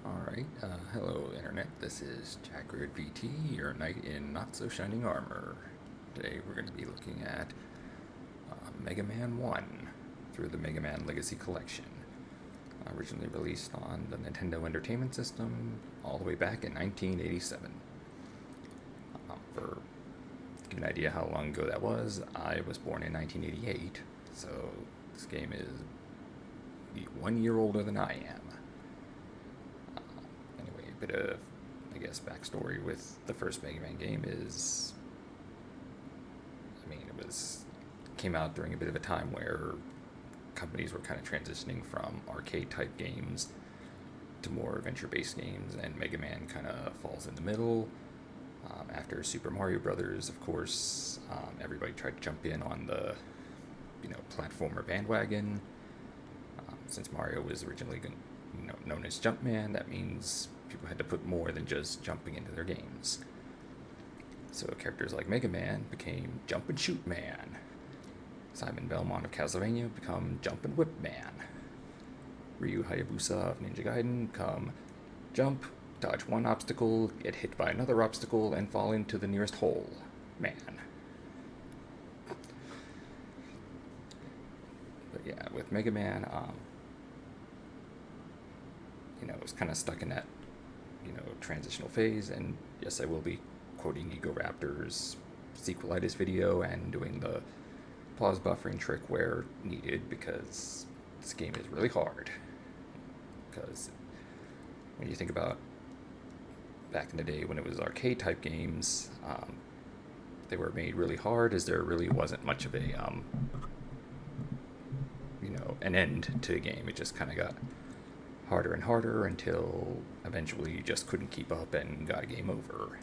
Alright, hello Internet, this is Jackred VT, your knight in not so shining armor. Today we're going to be looking at Mega Man 1 through the Mega Man Legacy Collection. Originally released on the Nintendo Entertainment System all the way back in 1987. For to give you an idea how long ago that was, I was born in 1988, so this game is 1 year older than I am. Anyway, a bit of, I guess, backstory with the first Mega Man game is, came out during a bit of a time where companies were kind of transitioning from arcade type games to more adventure based games, and Mega Man kind of falls in the middle. After Super Mario Brothers, of course, everybody tried to jump in on the platformer bandwagon. Since Mario was originally known as Jumpman, that means people had to put more than just jumping into their games. So characters like Mega Man became Jump and Shoot Man. Simon Belmont of Castlevania become Jump and Whip Man. Ryu Hayabusa of Ninja Gaiden become Jump, dodge one obstacle, get hit by another obstacle, and fall into the nearest hole Man. But yeah, with Mega Man, it was kind of stuck in that, transitional phase, and yes, I will be quoting Egoraptor's sequelitis video and doing the pause buffering trick where needed, because this game is really hard. Because when you think about back in the day when it was arcade type games, they were made really hard as there really wasn't much of a an end to the game. It just kind of got harder and harder until eventually you just couldn't keep up and got a game over.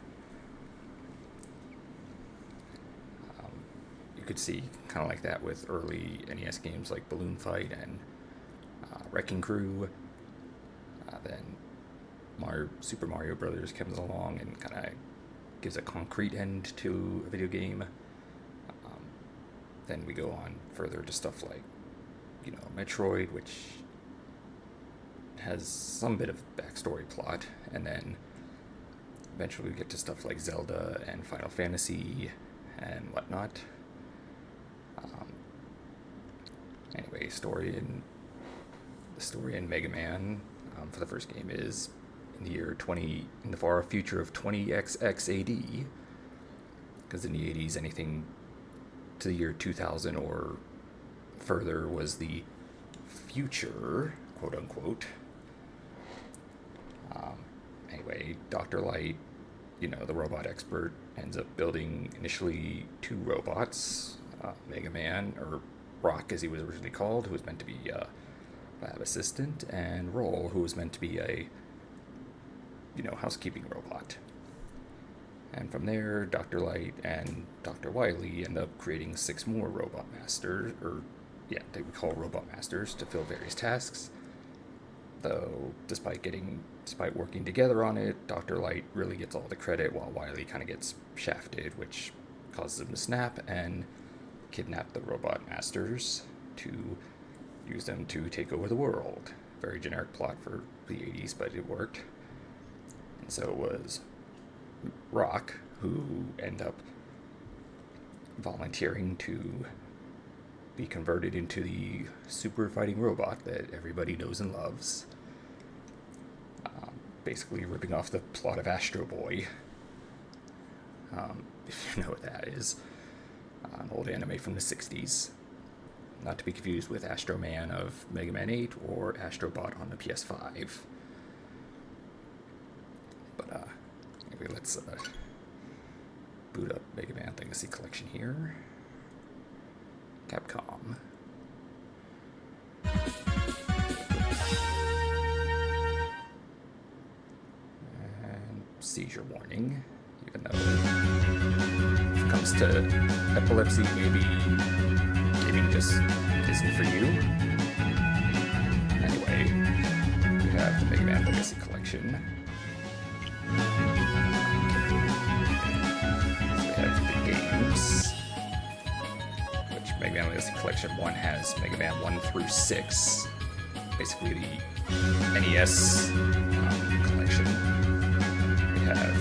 You could see kind of like that with early NES games like Balloon Fight and Wrecking Crew. Then Super Mario Brothers comes along and kind of gives a concrete end to a video game. Then we go on further to stuff like, Metroid, which has some bit of backstory plot, and then eventually we get to stuff like Zelda and Final Fantasy and whatnot. Anyway, the story in Mega Man for the first game is in the far future of 20XX AD, because in the 80s, anything to the year 2000 or further was the future, quote unquote. Anyway, Dr. Light, the robot expert, ends up building initially two robots, Mega Man, or Rock as he was originally called, who was meant to be a lab assistant, and Roll, who was meant to be a, housekeeping robot. And from there, Dr. Light and Dr. Wily end up creating 6 more robot masters, they would call robot masters, to fill various tasks. Though, despite working together on it, Dr. Light really gets all the credit while Wily kind of gets shafted, which causes him to snap and kidnap the robot masters to use them to take over the world. Very generic plot for the 80s, but it worked. And so it was Rock, who end up volunteering to be converted into the super fighting robot that everybody knows and loves. Basically ripping off the plot of Astro Boy. If you know what that is. An old anime from the 60s. Not to be confused with Astro Man of Mega Man 8 or Astrobot on the PS5. But, anyway, let's boot up Mega Man Legacy Collection here. Capcom. And seizure warning, even though if it comes to epilepsy, maybe gaming just isn't for you. Anyway, we have the Mega Man Legacy Collection. So we have the games, which Mega Man Legacy Collection 1 has Mega Man 1 through 6, basically the NES collection. We have,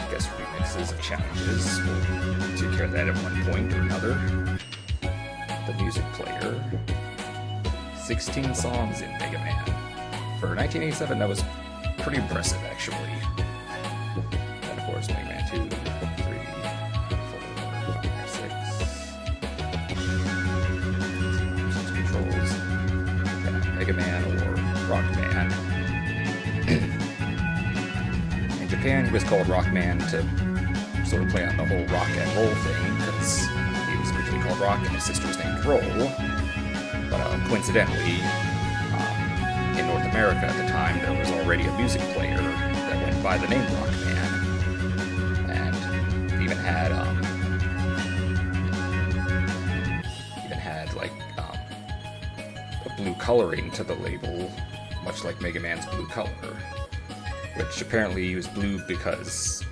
I guess, remixes of challenges. We'll take care of that at one point or another. The music player. 16 songs in Mega Man. For 1987, that was pretty impressive, actually. And of course, Mega Man 2, 3, 4, 5, 6. Controls. Yeah, Mega Man or Rockman. In Japan, he was called Rockman to sort of play on the whole rock and roll thing, because he was originally called Rock and his sister was named Roll. But coincidentally, in North America at the time, there was already a music player that went by the name Rockman, and even had like a blue coloring to the label, much like Mega Man's blue color, which apparently was blue because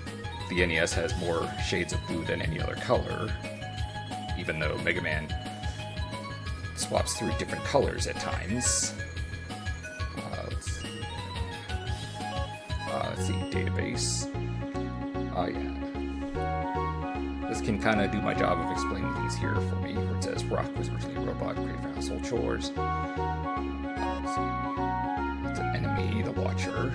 the NES has more shades of blue than any other color, even though Mega Man swaps through different colors at times. Let's see, database. Oh yeah. This can kind of do my job of explaining things here for me, where it says Rock was originally a robot created for household chores. Let's see. It's an enemy, the Watcher.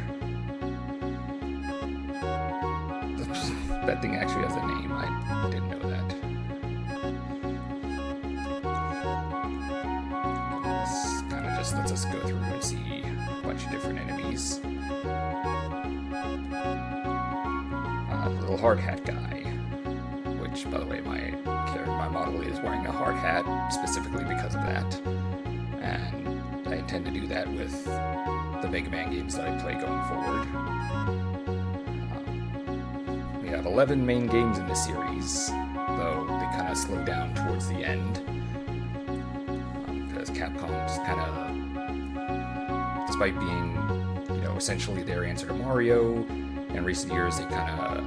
That thing actually has a name. I didn't know that. This kind of just lets us go through and see a bunch of different enemies. Little hard hat guy, which, by the way, my model is wearing a hard hat specifically because of that, and I intend to do that with the Mega Man games that I play going forward. We have 11 main games in the series, though they kind of slow down towards the end, because Capcom's kind of, despite being, essentially their answer to Mario, in recent years they kind of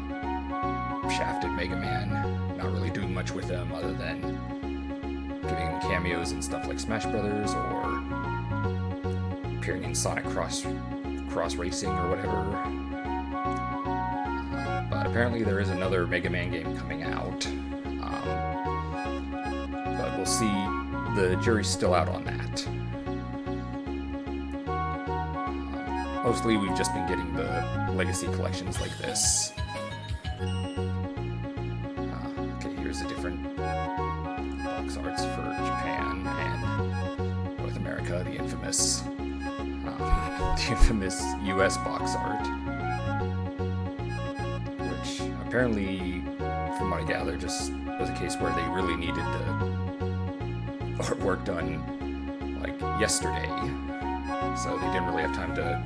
shafted Mega Man, not really doing much with them other than giving him cameos and stuff like Smash Brothers or appearing in Sonic Cross Racing or whatever. But apparently there is another Mega Man game coming out. But we'll see. The jury's still out on that. Mostly we've just been getting the legacy collections like this. Okay, here's the different box arts for Japan and North America, the infamous US box art, which apparently, from what I gather, just was a case where they really needed the artwork done like yesterday. So they didn't really have time to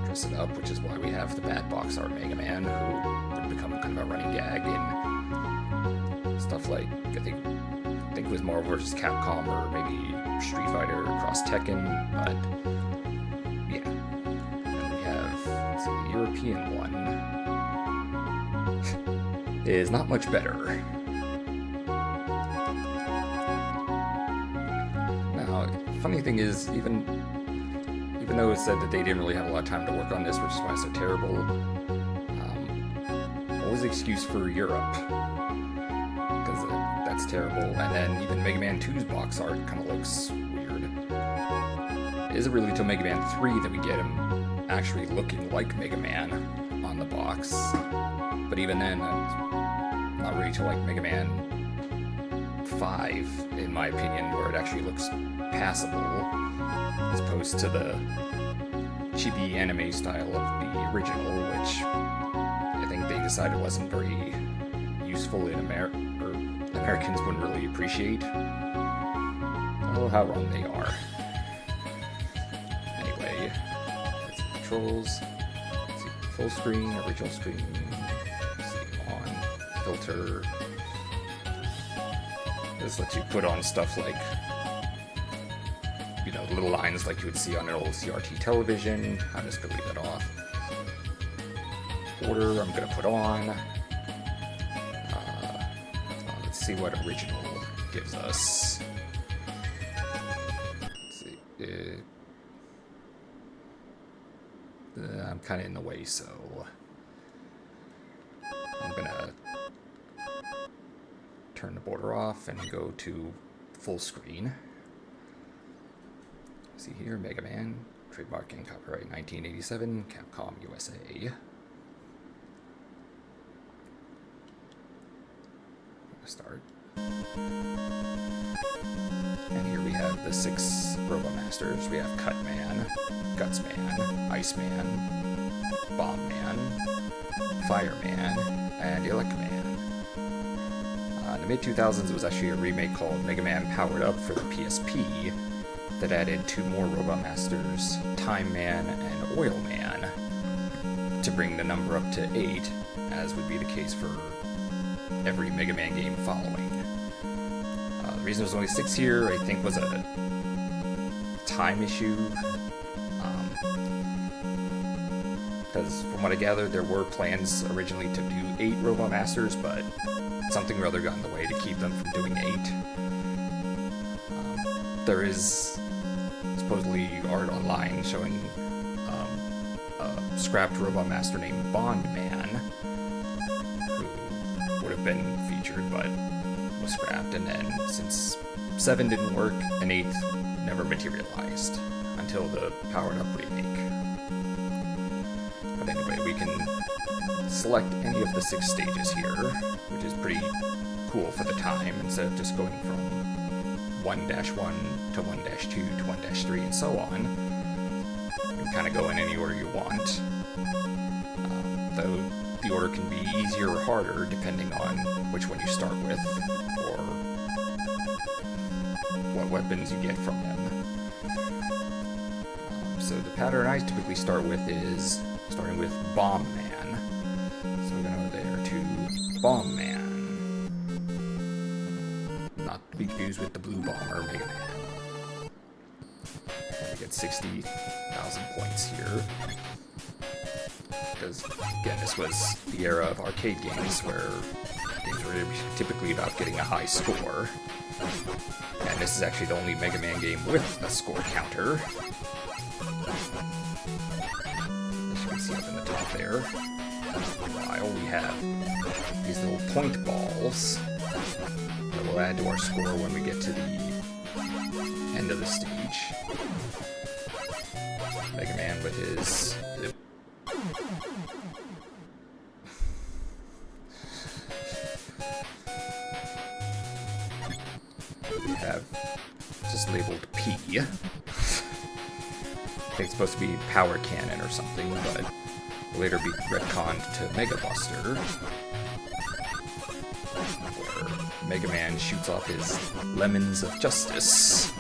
dress it up, which is why we have the bad box art Mega Man, who would become kind of a running gag in stuff like, I think it was Marvel vs. Capcom or maybe Street Fighter Cross Tekken, but yeah. And we have, let's see, the European one is not much better. Now, funny thing is, even though it said that they didn't really have a lot of time to work on this, which is why it's so terrible, was the excuse for Europe, because that's terrible. And then even Mega Man 2's box art kind of looks weird. It isn't really until Mega Man 3 that we get him actually looking like Mega Man on the box. But even then, not really till like Mega Man 5, in my opinion, where it actually looks passable, as opposed to the chibi anime style of the original, which I think they decided wasn't very useful in Americans wouldn't really appreciate. Oh, how wrong they are. Anyway, let's see, controls. Let's see, full screen, original screen. Let's see, on, filter. This lets you put on stuff like, you know, little lines like you would see on an old CRT television. I'm just gonna leave that off. Order I'm gonna put on. Let's see what original gives us. Let's see. I'm kind of in the way, so I'm gonna turn the border off and go to full screen. See here, Mega Man, trademark and copyright 1987, Capcom USA. Start. And here we have the 6 Robot Masters. We have Cutman, Gutsman, Iceman, Bombman, Fireman, and Elecman. In the mid-2000s, it was actually a remake called Mega Man Powered Up for the PSP that added 2 more Robot Masters, Time Man and Oil Man, to bring the number up to 8, as would be the case for every Mega Man game following. The reason there's only 6 here, I think, was a time issue. Because from what I gathered, there were plans originally to do 8 Robot Masters, but something or other got in the way to keep them from doing 8. There is supposedly art online showing a scrapped Robot Master named Bondman, who would have been featured but was scrapped, and then since 7 didn't work, an 8th never materialized until the Powered Up remake. But anyway, we can select any of the 6 stages here, which is pretty cool for the time, instead of just going from 1-1 to 1-2 to 1-3 and so on. You can kind of go in any order you want, though the order can be easier or harder depending on which one you start with, or what weapons you get from them. So the pattern I typically start with is starting with Bomb Man. So we're going to go there to Bomb Man. Not to be confused with the Blue Bomber Mega Man. And we get 60,000 points here. Because, again, this was the era of arcade games where games were typically about getting a high score. And this is actually the only Mega Man game with a score counter. As you can see up in the top there. While we have these little point balls that will add to our score when we get to the end of the stage. Mega Man with his... we have just labeled P. I think it's supposed to be Power Cannon or something, but will later be retconned to Mega Buster, where Mega Man shoots off his Lemons of Justice.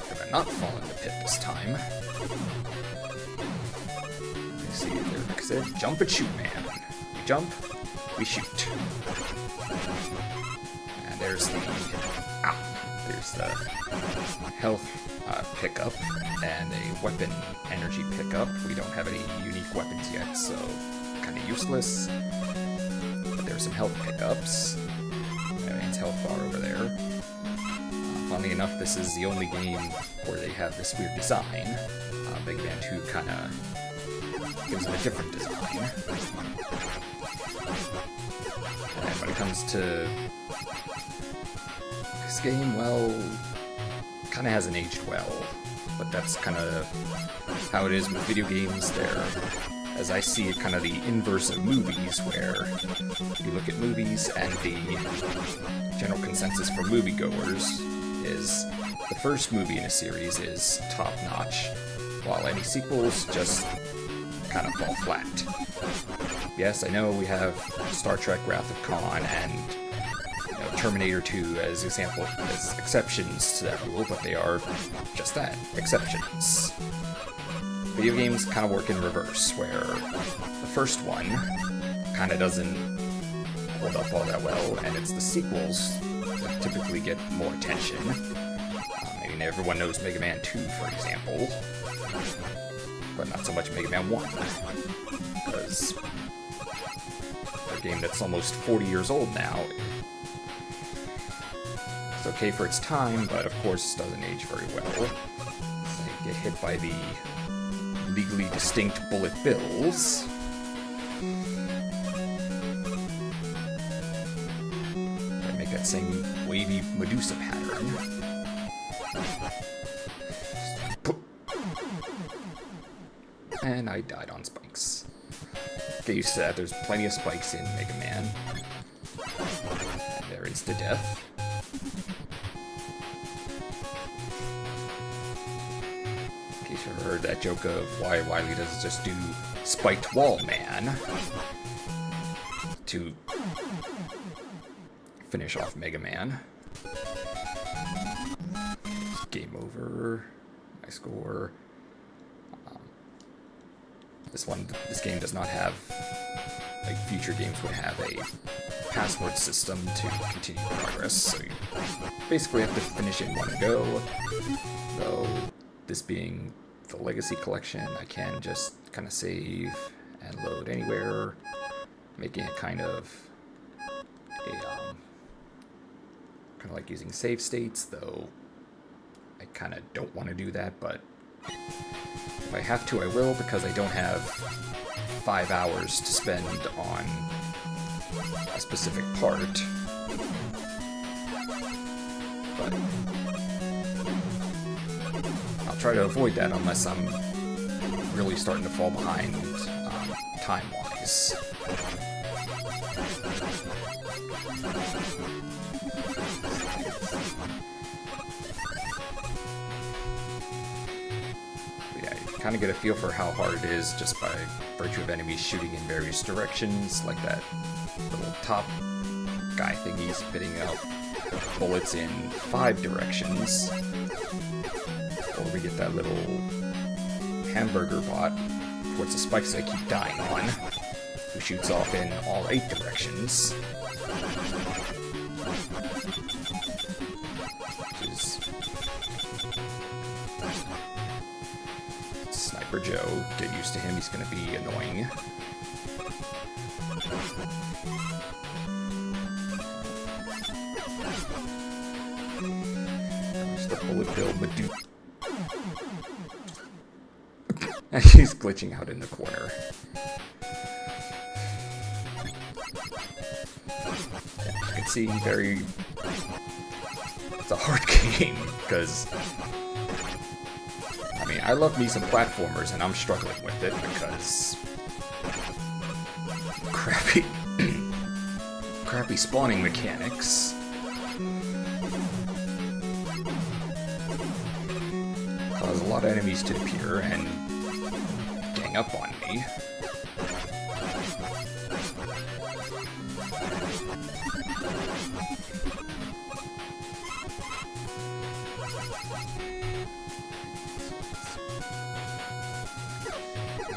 Gonna not fall in the pit this time. Let's see if there said jump and shoot, man. We jump, we shoot. And there's the health pickup and a weapon energy pickup. We don't have any unique weapons yet, so kind of useless. But there's some health pickups. Man's health bar over there. Funnily enough, this is the only game where they have this weird design. Mega Man 2 kind of gives it a different design. And when it comes to this game, well, kind of hasn't aged well. But that's kind of how it is with video games. They're, as I see it, kind of the inverse of movies, where you look at movies and the general consensus for moviegoers is the first movie in a series is top-notch, while any sequels just kind of fall flat. Yes, I know we have Star Trek Wrath of Khan and Terminator 2 as exceptions to that rule, but they are just that, exceptions. Video games kind of work in reverse, where the first one kind of doesn't hold up all that well, and it's the sequels that typically get more attention. I mean, everyone knows Mega Man 2, for example, but not so much Mega Man 1, because a game that's almost 40 years old now. It's okay for its time, but of course doesn't age very well. So you get hit by the legally distinct bullet bills. I make that same wavy Medusa pattern. And I died on spikes. Get used to that, there's plenty of spikes in Mega Man. And there is the death. In case you heard that joke of why Wily doesn't just do Spiked Wall Man to finish off Mega Man. Game over. My score. This game does not have, like future games would have, a password system to continue progress, so you basically have to finish in one go. Though, this being the Legacy Collection, I can just kind of save and load anywhere, making it kind of like using save states, though I kind of don't want to do that, but if I have to, I will, because I don't have 5 hours to spend on a specific part. But I'll try to avoid that unless I'm really starting to fall behind time-wise. Kind of get a feel for how hard it is just by virtue of enemies shooting in various directions, like that little top guy thingy spitting out bullets in 5 directions. Or we get that little hamburger bot towards the spikes that I keep dying on, who shoots off in all 8 directions. Which is Sniper Joe. Get used to him, he's gonna be annoying. There's the bullet bill Medusa. He's glitching out in the corner. You can see it's a hard game, because I mean, I love me some platformers, and I'm struggling with it because crappy spawning mechanics. Cause a lot of enemies to appear and gang up on me.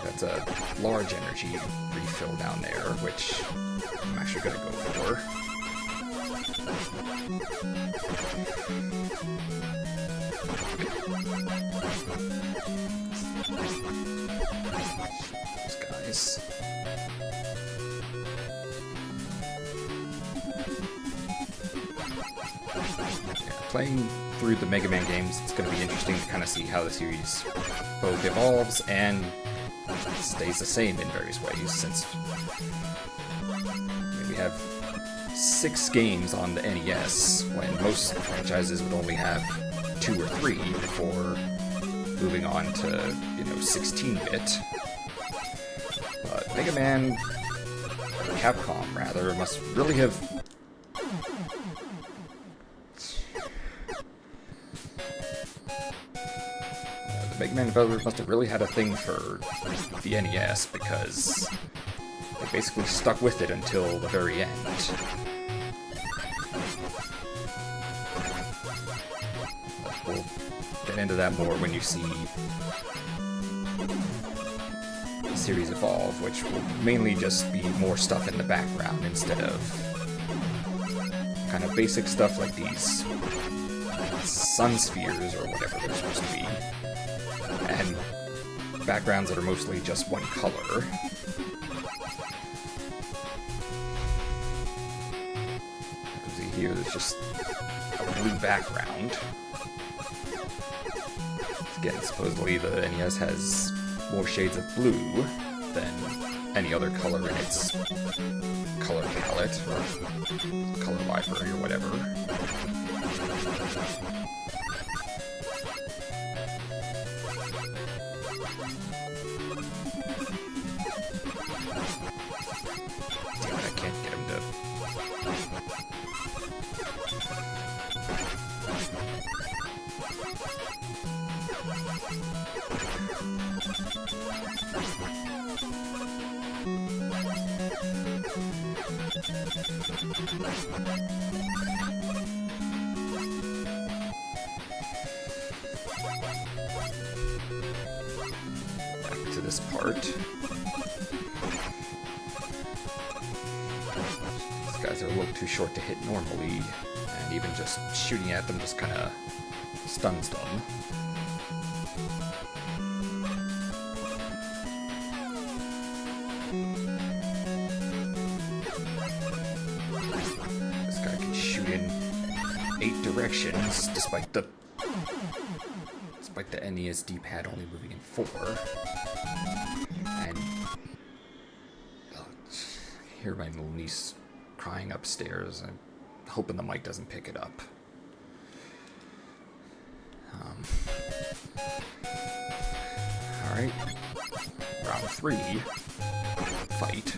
That's a large energy refill down there, which I'm actually going to go for. Those guys. Yeah, playing through the Mega Man games, it's going to be interesting to kind of see how the series both evolves and stays the same in various ways, since we have 6 games on the NES, when most franchises would only have 2 or 3 before moving on to, 16-bit. But Mega Man, Capcom rather, must really have... The Mega Man developers must have really had a thing for the NES, because they basically stuck with it until the very end. We'll get into that more when you see the series evolve, which will mainly just be more stuff in the background instead of kind of basic stuff like these sun spheres or whatever they're supposed to be, and backgrounds that are mostly just one color. Here, there's just a blue background. Again, supposedly the NES has more shades of blue than any other color in its color palette, or color library, or whatever. Damn it, I can't get him to... Back to this part. These guys are a little too short to hit normally, and even just shooting at them just kind of stuns them. This guy can shoot in 8 directions, despite the NES D-pad only moving in 4. And I hear my little niece crying upstairs. I'm hoping the mic doesn't pick it up. Alright. Round 3. Fight.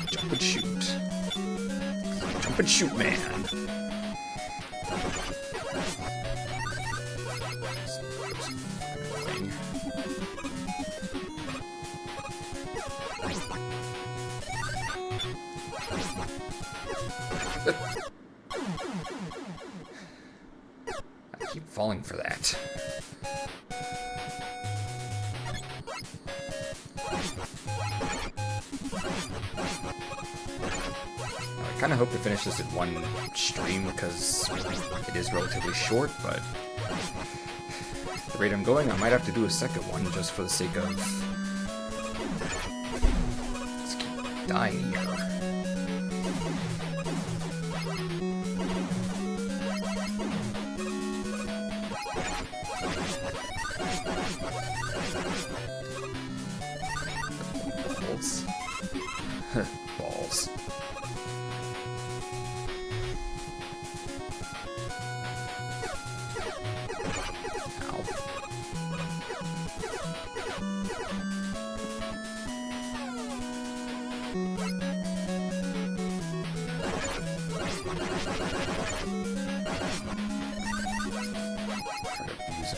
Jump and shoot. Jump and shoot, man. I keep falling for that. I kind of hope to finish this in one stream because it is relatively short, but at the rate I'm going, I might have to do a second one just for the sake of... Let's keep dying here. Balls. Balls.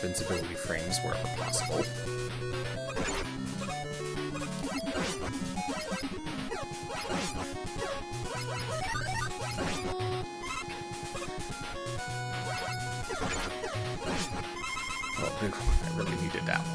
invincibility frames wherever possible. Oh, good. I really needed that one.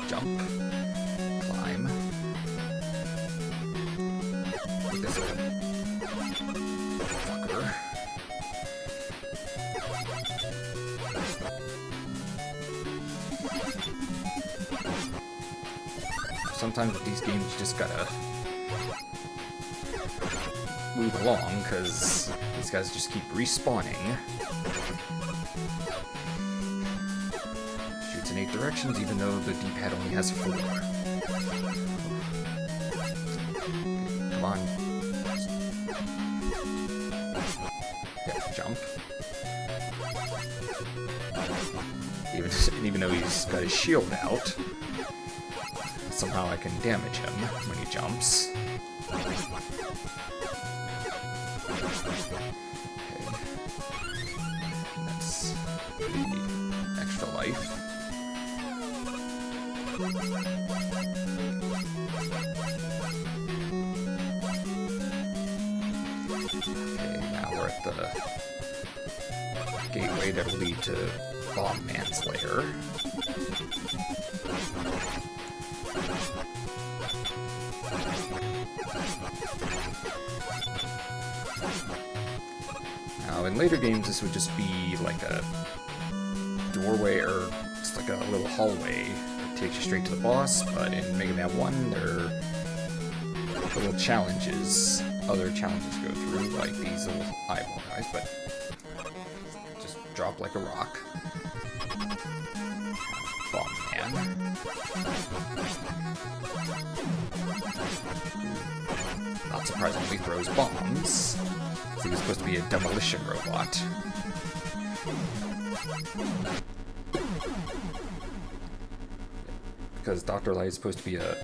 Jump, climb. This little fucker. Sometimes with these games, you just gotta move along because these guys just keep respawning. In 8 directions, even though the D-pad only has 4. Come on. Yeah, jump. Even though he's got his shield out, somehow I can damage him when he jumps. Okay. That's the extra life. Okay, now we're at the gateway that will lead to Bomb Man's lair. Now, in later games, this would just be like a doorway or just like a little hallway. Takes you straight to the boss, but in Mega Man 1, there are little challenges, other challenges go through, like these little eyeball guys, but just drop like a rock. Bomb Man. Not surprisingly, throws bombs. So he's supposed to be a demolition robot. Because Dr. Light is supposed to be a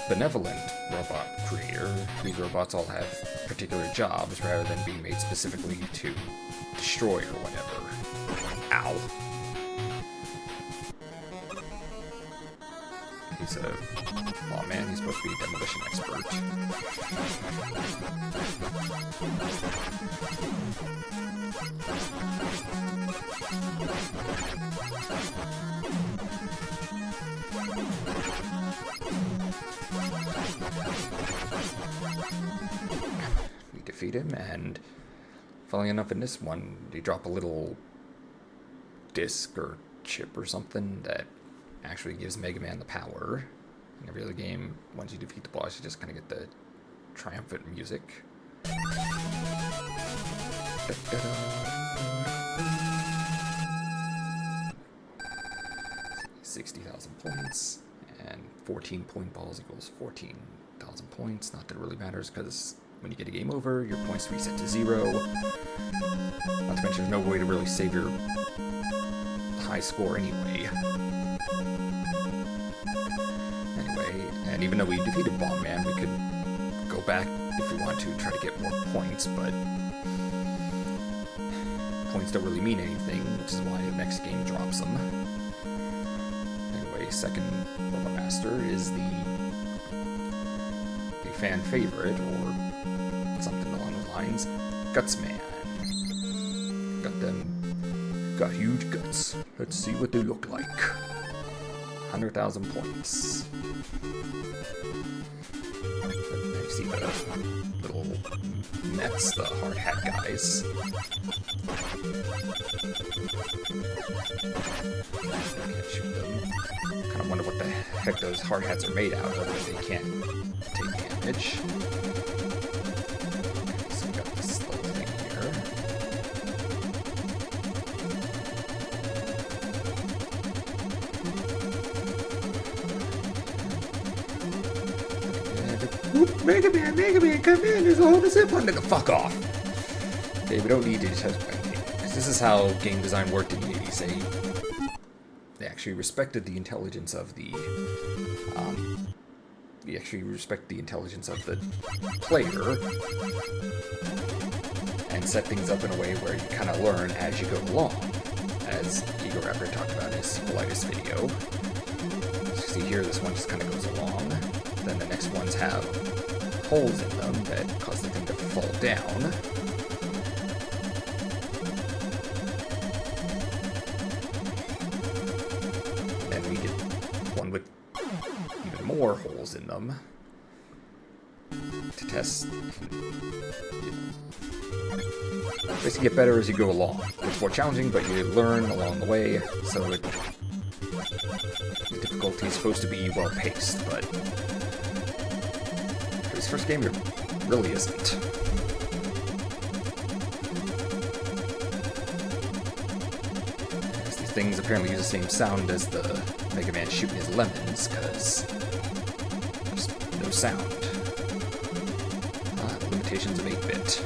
benevolent robot creator, these robots all have particular jobs rather than being made specifically to destroy or whatever. Ow. He's a... Aw man, he's supposed to be a demolition expert. We defeat him, and funnily enough in this one, they drop a little disc or chip or something that actually gives Mega Man the power. In every other game, once you defeat the boss, you just kind of get the triumphant music. 60,000 points, and 14 point balls equals 14,000 points. Not that it really matters, because when you get a game over, your points reset to 0. Not to mention there's no way to really save your high score anyway. And even though we defeated Bomb Man, we could go back if we want to try to get more points, but points don't really mean anything, which is why the next game drops them. Anyway, second Robot Master is the fan favorite, or something along those lines, Gutsman. Got huge guts. Let's see what they look like. 100,000 points. You see the little nets, the hard hat guys. Can't shoot them. Kind of wonder what the heck those hard hats are made out of if they can't take damage. So we got this little thing here. Mega Man, come in, there's a whole zip button. Fuck off. Okay, we don't need to touch because this is how game design worked in the 80s. They actually respected the intelligence of the player and set things up in a way where you kind of learn as you go along, as Ego Rapper talked about in his sequelitis video. So see here, this one just kind of goes along. Then the next ones have holes in them that cause the thing to fall down. Then we get one with even more holes in them to test. Basically get better as you go along. It's more challenging, but you learn along the way, so the difficulty is supposed to be well-paced, but for this first game, it really isn't. These things apparently use the same sound as the Mega Man shooting his lemons, because there's no sound. The limitations of 8-bit.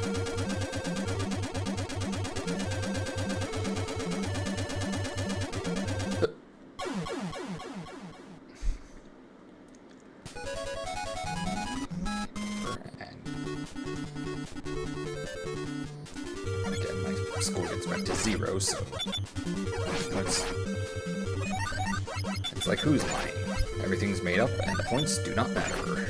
Score gets back to 0, so it's like who's lying? Everything's made up, and the points do not matter.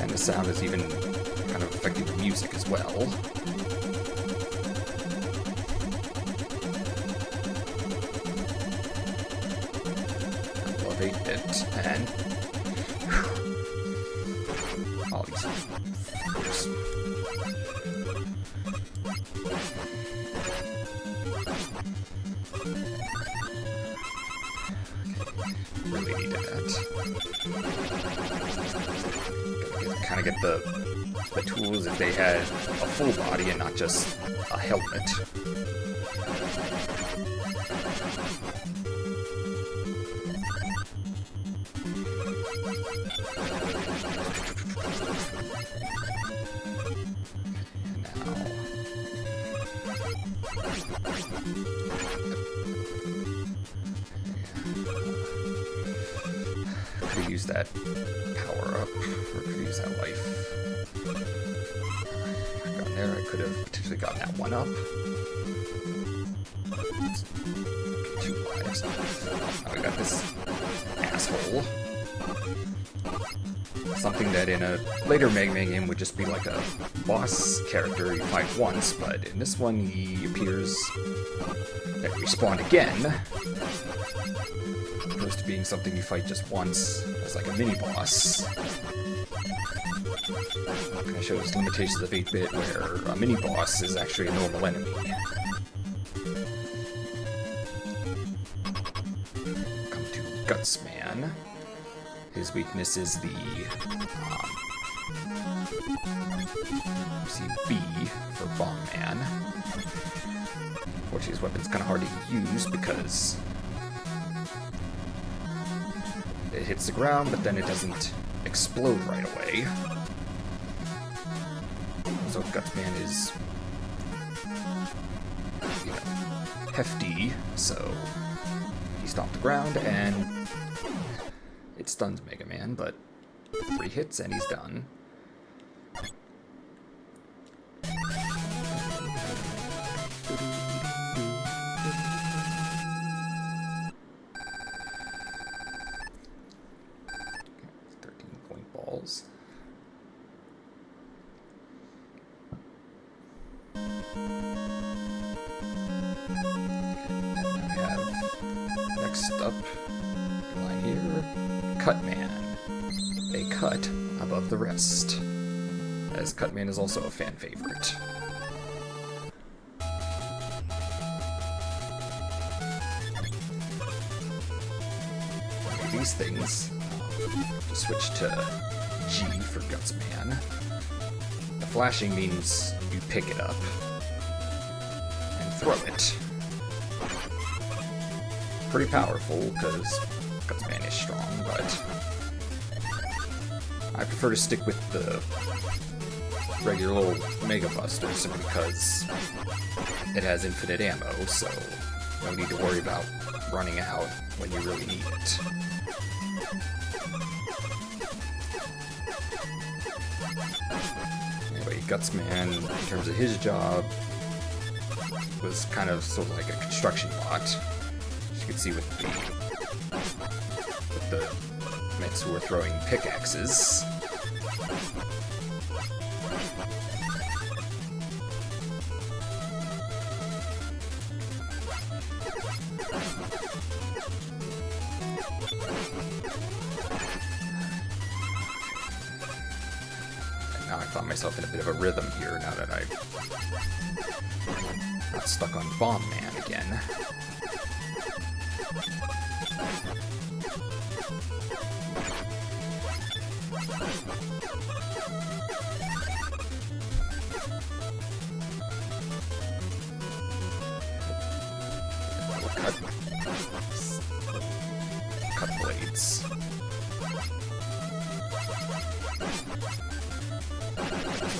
And the sound is even kind of affecting the music as well. It and all these oops. Really needed that. Kind of get the tools if they had a full body and not just a helmet. Could have used that power up, or could have used that life. Got there, I could have potentially gotten that one up. 2 lives. Now we got this asshole. Something that in a later Mega Man game would just be like a boss character you fight once, but in this one he appears and respawned again, opposed to being something you fight just once as like a mini-boss. Kind of shows limitations of 8-bit where a mini-boss is actually a normal enemy. Come to Gutsman. His weakness is the B for Bomb Man. Unfortunately, his weapon's kind of hard to use because it hits the ground, but then it doesn't explode right away. So Gutsman is, you know, hefty, so he stomped the ground and it stuns Mega Man, but 3 hits and he's done. Okay, 13-point balls. We have next up in line here, Cutman. A cut above the rest, as Cutman is also a fan favorite. These things, switch to G for Gutsman. flashing means you pick it up and throw it. Pretty powerful, because Gutsman is strong, but I prefer to stick with the regular old Mega Buster simply because it has infinite ammo, so no need to worry about running out when you really need it. Anyway, Gutsman, in terms of his job, was kind of sort of like a construction bot. As you can see with the Mets who are throwing pickaxes. And now I found myself in a bit of a rhythm here now that I got stuck on Bomb Man again. Cut blades.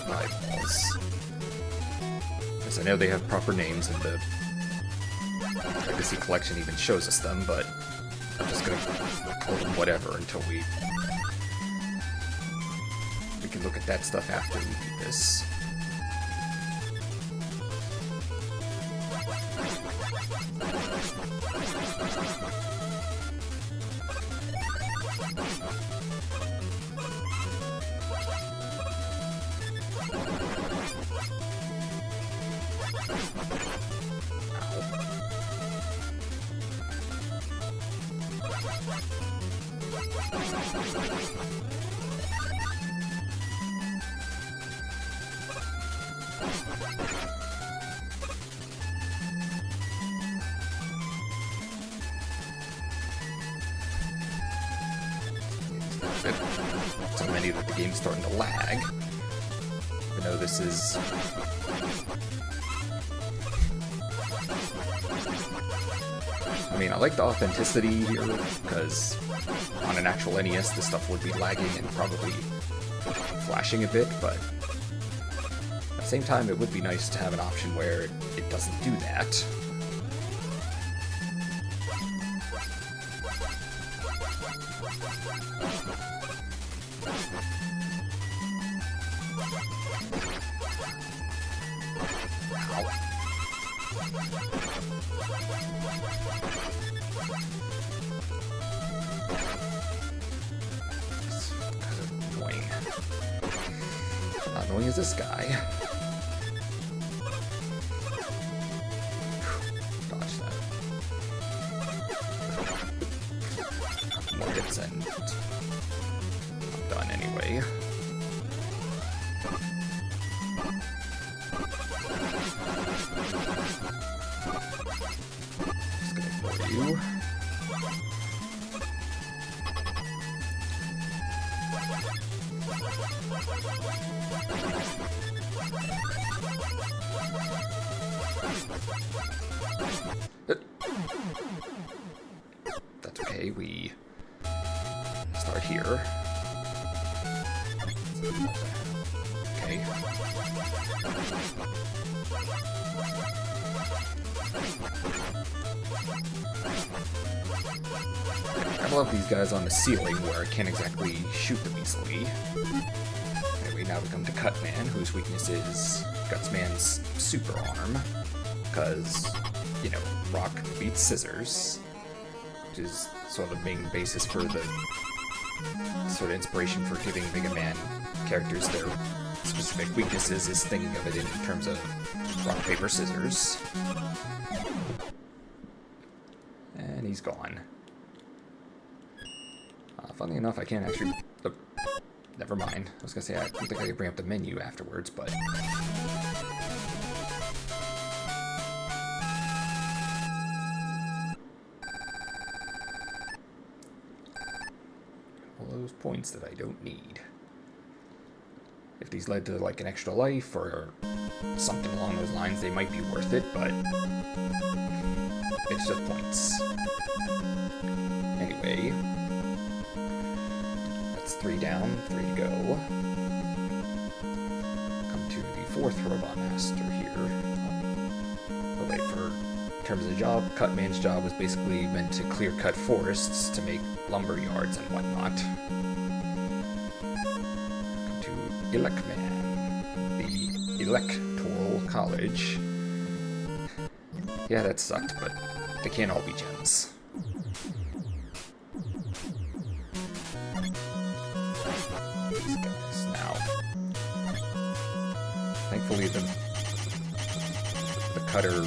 Eyeballs. Yes, I know they have proper names, and the Legacy Collection even shows us them, but I'm just gonna call them whatever until we can look at that stuff after we do this. So many that the game's starting to lag. Even though this is... I mean, I like the authenticity here, because on an actual NES this stuff would be lagging and probably flashing a bit, but at the same time it would be nice to have an option where it doesn't do that. Annoying. Not annoying as this guy. Dodge that. More hits and I'm done anyway. Just gonna ignore you. That's okay, we start here. Okay. I love these guys on the ceiling where I can't exactly shoot them easily. Anyway, now we come to Cutman, whose weakness is Gutsman's super arm. Because, you know, rock beats scissors, which is sort of the main basis for the sort of inspiration for giving Mega Man characters their specific weaknesses, is thinking of it in terms of rock, paper, scissors. And he's gone. Funnily enough, I can't actually... never mind. I was gonna say, I don't think I could bring up the menu afterwards, but... all those points that I don't need. if these led to like an extra life or something along those lines, they might be worth it, but it's just points. Anyway, that's 3 down, 3 to go. Come to the 4th Robot Master here. Oh wait, in terms of the job, Cutman's job was basically meant to clear cut forests to make lumber yards and whatnot. Come to Elecman, the Electoral College. Yeah, that sucked, but they can't all be gems. These guys now. Thankfully, the cutter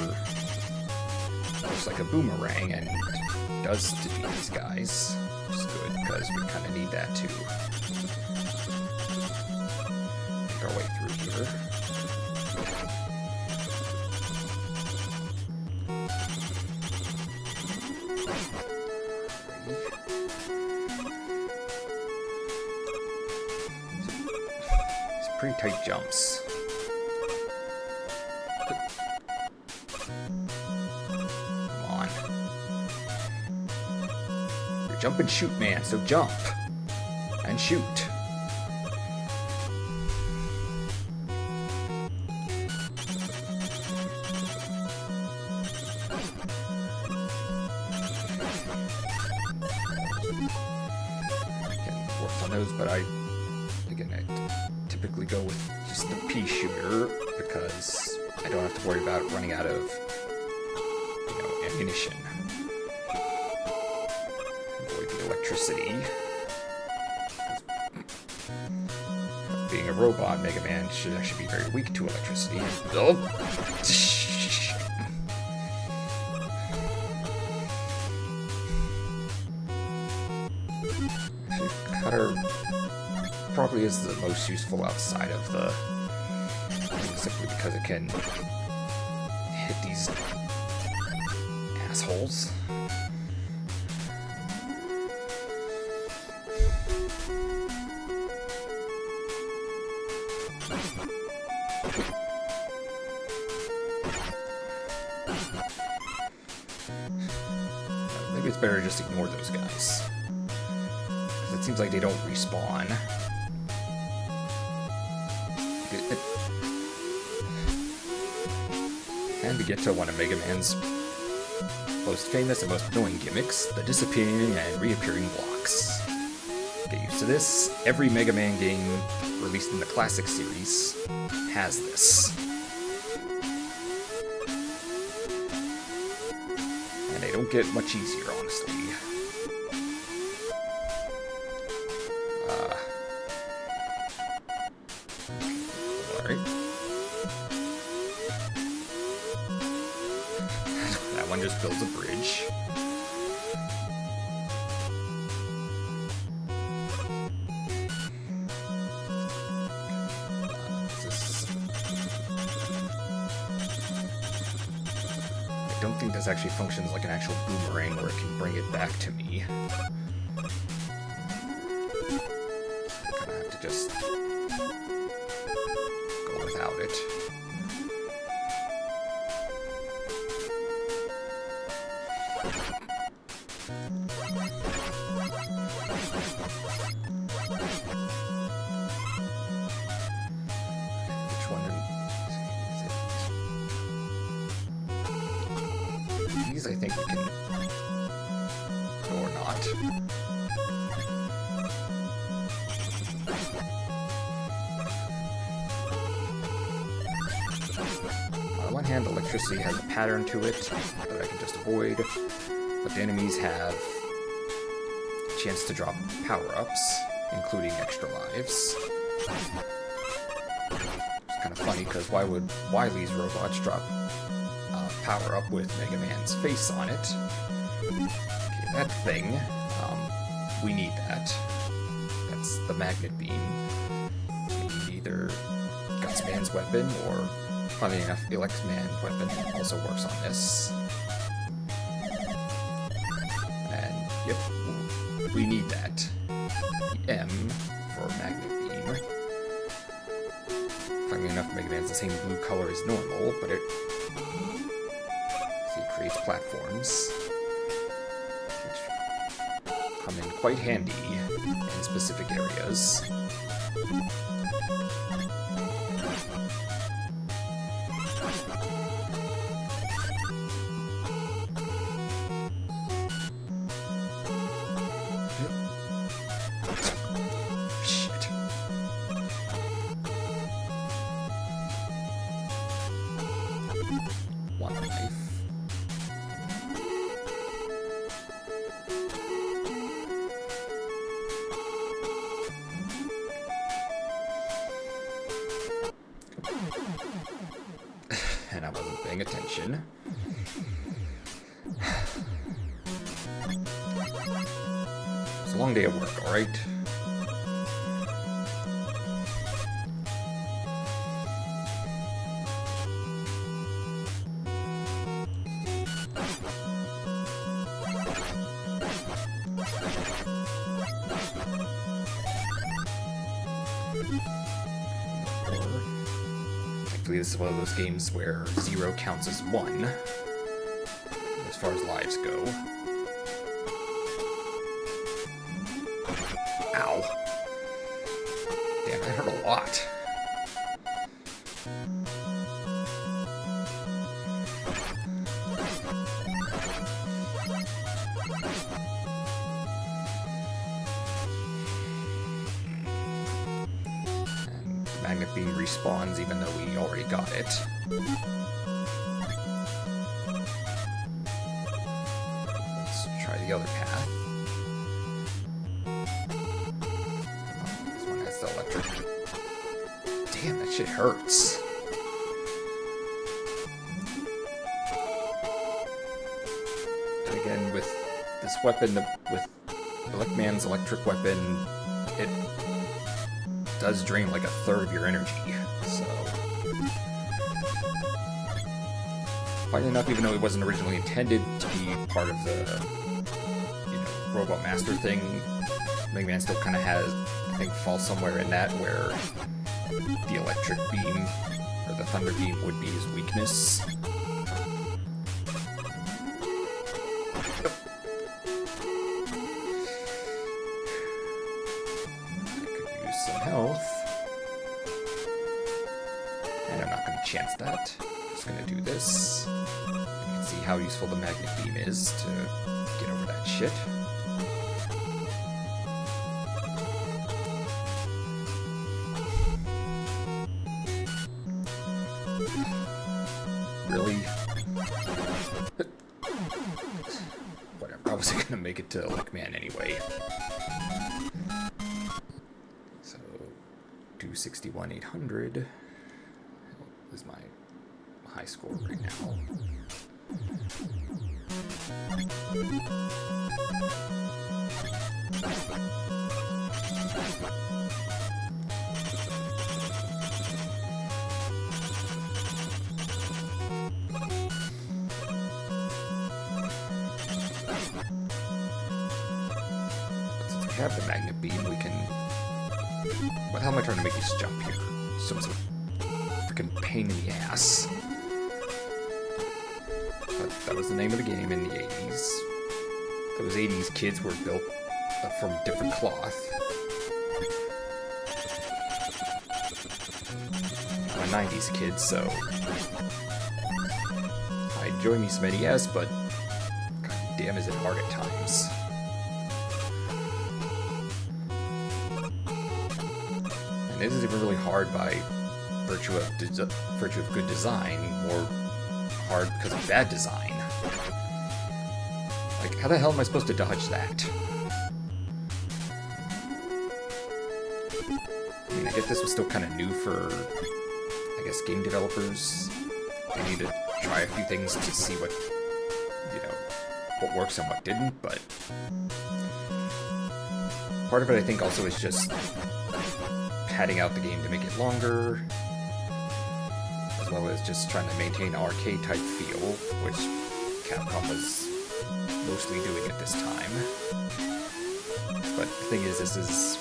looks like a boomerang and does defeat these guys, which is good because we kind of need that to make our way through here. These are pretty tight jumps. Jump and shoot, man, so jump and shoot. Can work on those, but I typically go with just the pea shooter because I don't have to worry about running out of, ammunition. Electricity. Being a robot, Mega Man should actually be very weak to electricity. Oh. Cutter probably is the most useful outside of the... simply because it can hit these assholes. Maybe it's better to just ignore those guys. Because it seems like they don't respawn. And we get to one of Mega Man's most famous and most annoying gimmicks, the disappearing and reappearing blocks. Get used to this. Every Mega Man game released in the classic series has this. And they don't get much easier, honestly. Alright. That one just builds a bridge. I don't think this actually functions like an actual boomerang where it can bring it back to me. I kind of have to just go without it. Which one is it? These I think we can... or not. On one hand, electricity has a pattern to it that I can just avoid, but the enemies have a chance to drop power-ups, including extra lives. It's kind of funny, because why would Wily's robots drop power-up with Mega Man's face on it? Okay, that thing, we need that. That's the magnet beam. We need either Gutsman's weapon, or, funny enough, Electman's weapon also works on this. And, yep, we need that. The M for magnet beam. Mega Man's the same blue color as normal, but it creates platforms, which come in quite handy in specific areas. And I wasn't paying attention. It's a long day of work, alright? This is one of those games where 0 counts as 1, as far as lives go. Ow. Damn, that hurt a lot. Magnet Beam respawns even though we already got it. Let's try the other path. Oh, this one has the electric. Damn, that shit hurts. And again, with this weapon, with Elecman's electric weapon, it does drain like a third of your energy, so... Funny enough, even though it wasn't originally intended to be part of the, Robot Master thing, Mega Man still kind of has, I think, falls somewhere in that where the electric beam, or the thunder beam, would be his weakness. Health. And I'm not going to chance that. I'm just going to do this. You can see how useful the Magnet Beam is to get over that shit. Really? Whatever, I wasn't going to make it to Elecman anyway. 261,800 is my high score right now. Since we have the Magnet Beam, we can... What the hell am I trying to make this jump here? So it's a freaking pain in the ass. But that was the name of the game in the 80s. Those 80s kids were built from different cloth. I'm a 90s kid, so... I enjoy me some NES, but... God damn, is it hard at times. And it isn't even really hard by virtue of good design, more hard because of bad design. Like, how the hell am I supposed to dodge that? I mean, I get this was still kind of new for, I guess, game developers. They need to try a few things to see what, what works and what didn't, but... Part of it, I think, also is just padding out the game to make it longer, as well as just trying to maintain an arcade-type feel, which Capcom was mostly doing at this time. But the thing is, this is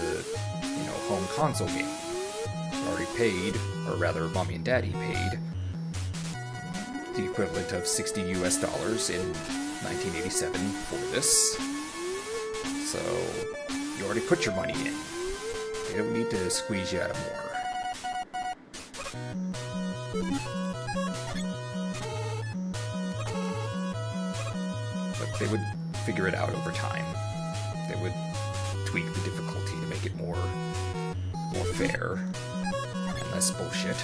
a, home console game. already paid, or rather, Mommy and Daddy paid, the equivalent of $60 US in 1987 for this. So, you already put your money in. They don't need to squeeze you out of more. But they would figure it out over time. They would tweak the difficulty to make it more fair and less bullshit.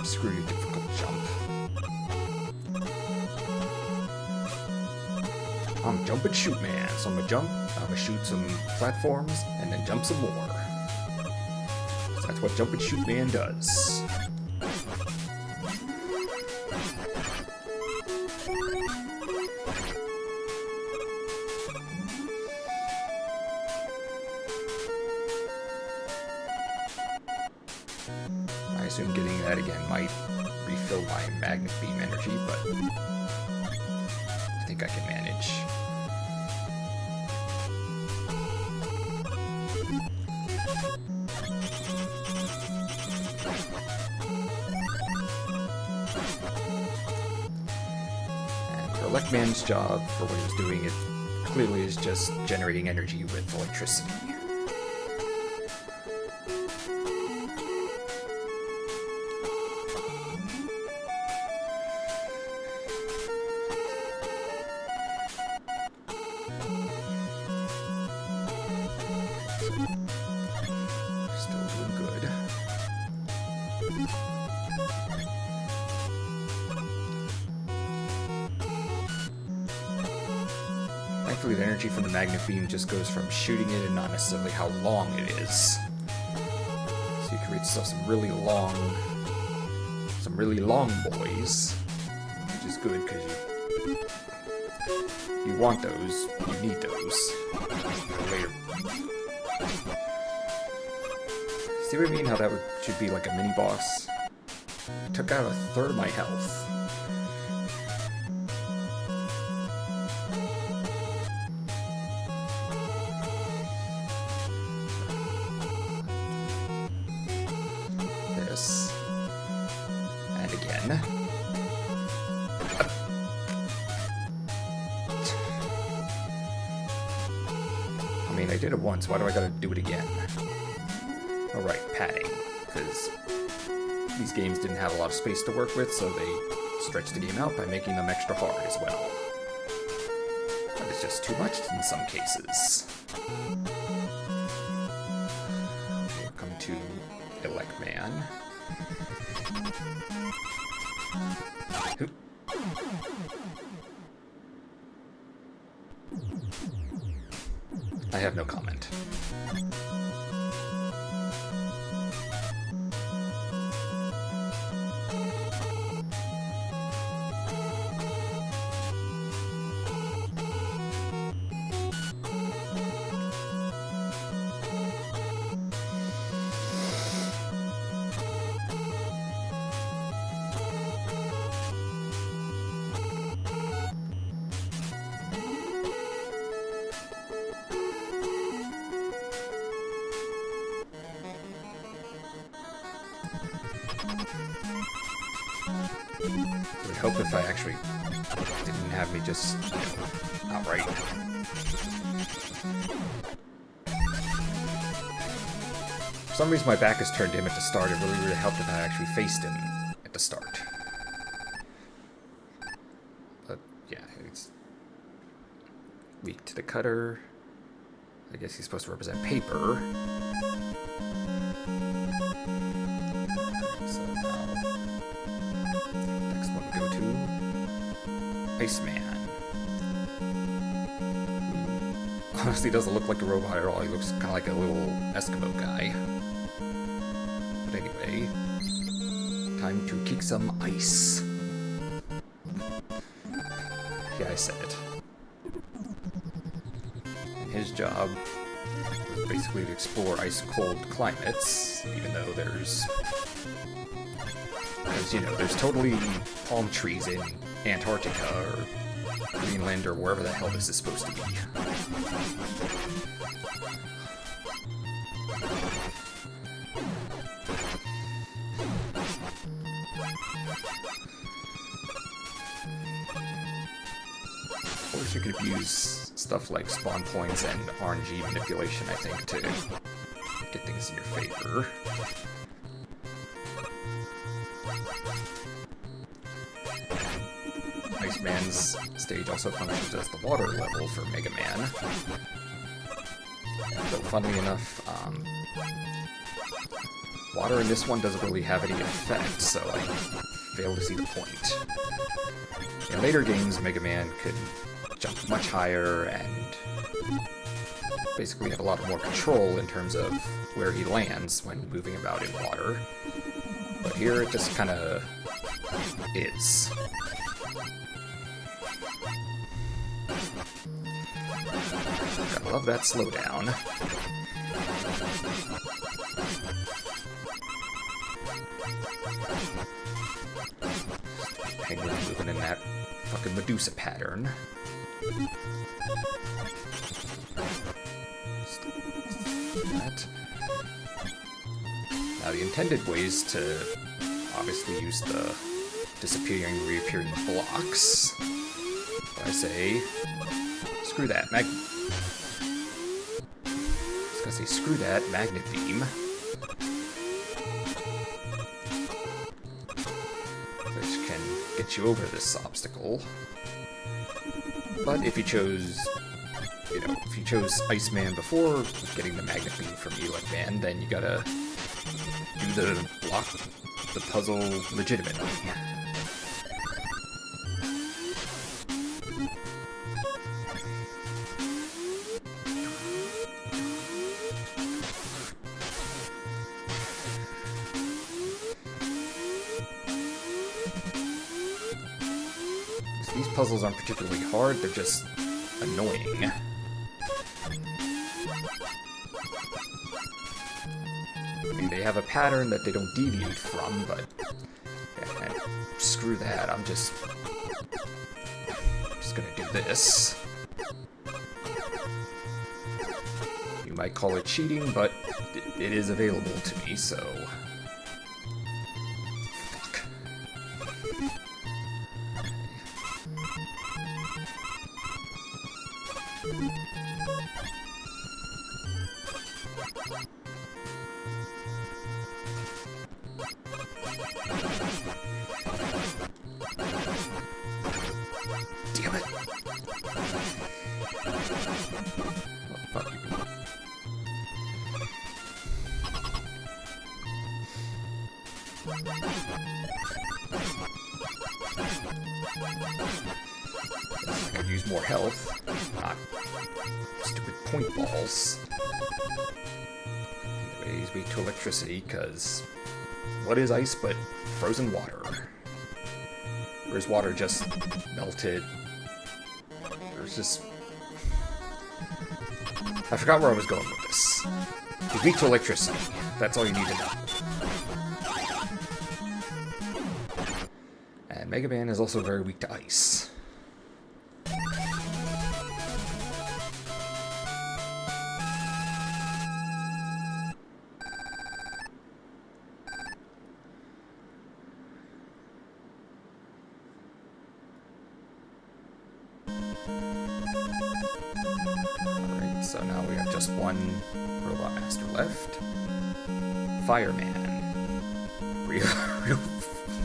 Screw your difficult jump. I'm jump and shoot man, so I'm gonna shoot some platforms, and then jump some more. So that's what jump and shoot man does. I assume getting that again might refill my magnet beam energy, but I think I can manage. And for Electman's job, for what he was doing, it clearly is just generating energy with electricity. Still doing good. Thankfully, the energy from the magnet beam just goes from shooting it and not necessarily how long it is. So you can reach yourself some really long boys, which is good because you want those, you need those later. See what I mean? How that should be like a mini boss? Took out a third of my health. This. And again. I mean, I did it once, why do I gotta do it again? Alright, padding, because these games didn't have a lot of space to work with, so they stretched the game out by making them extra hard as well. But it's just too much in some cases. Welcome to Electman. I have no comment. I would hope if I actually didn't have me just outright. For some reason my back is turned to him at the start. It really would have helped if I actually faced him at the start. But yeah, it's weak to the cutter. I guess he's supposed to represent paper. So now, next one go to Iceman. honestly doesn't look like a robot at all. He looks kind of like a little Eskimo guy. But anyway, time to kick some ice. Yeah, I said it. And his job was basically to explore ice-cold climates, even though there's... Because, you know, there's totally palm trees in Antarctica or Greenland or wherever the hell this is supposed to be. Of course, you could abuse stuff like spawn points and RNG manipulation, I think, to get things in your favor. Iceman's stage also functions as the water level for Mega Man. Though, funnily enough, water in this one doesn't really have any effect, so I fail to see the point. In later games, Mega Man could jump much higher and basically have a lot more control in terms of where he lands when moving about in water. But here it just kind of is. Gotta love that slowdown. Penguin moving in that fucking Medusa pattern. That. Now the intended ways to obviously use the disappearing, reappearing blocks. But I say, screw that, I was gonna say, screw that, Magnet Beam. Which can get you over this obstacle. But if you chose, you know, if you chose Iceman before getting the Magnet Beam from Elec Man, then you gotta do the block, the puzzle legitimately. These puzzles aren't particularly hard, they're just annoying. I mean, they have a pattern that they don't deviate from, but yeah, and screw that, I'm just gonna do this. You might call it cheating, but it is available to me, so... Damn it! Oh, fuck you. I could use more health, not stupid point balls. Anyways, wait to electricity, because what is ice but frozen water? Or is water just melted? Or is just... I forgot where I was going with this. He's weak to electricity. That's all you need to know. And Mega Man is also very weak to ice. Alright, so now we have just one Robot Master left. Fireman.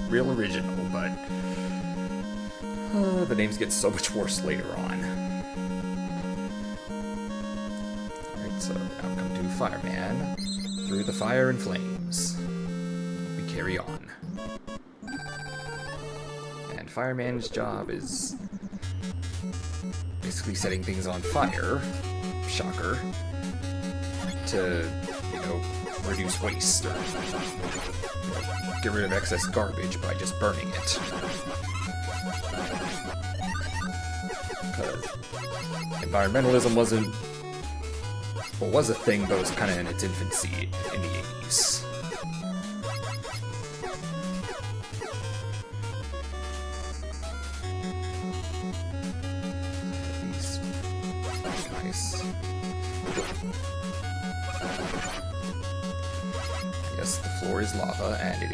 Real original, but the names get so much worse later on. Alright, so now come to Fireman. Through the fire and flames. We carry on. And Fireman's job is basically setting things on fire shocker, to, reduce waste or get rid of excess garbage by just burning it. Because environmentalism was a thing, but it was kind of in its infancy in the 80s. These guys. Yes, the floor is lava, and it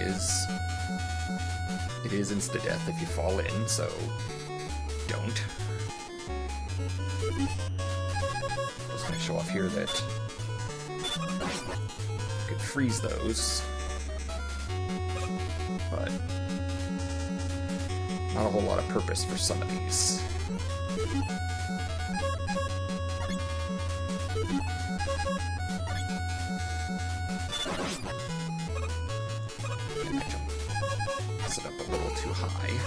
is insta-death if you fall in, so don't. Just gonna show off here that you could freeze those, but not a whole lot of purpose for some of these. Set up a little too high.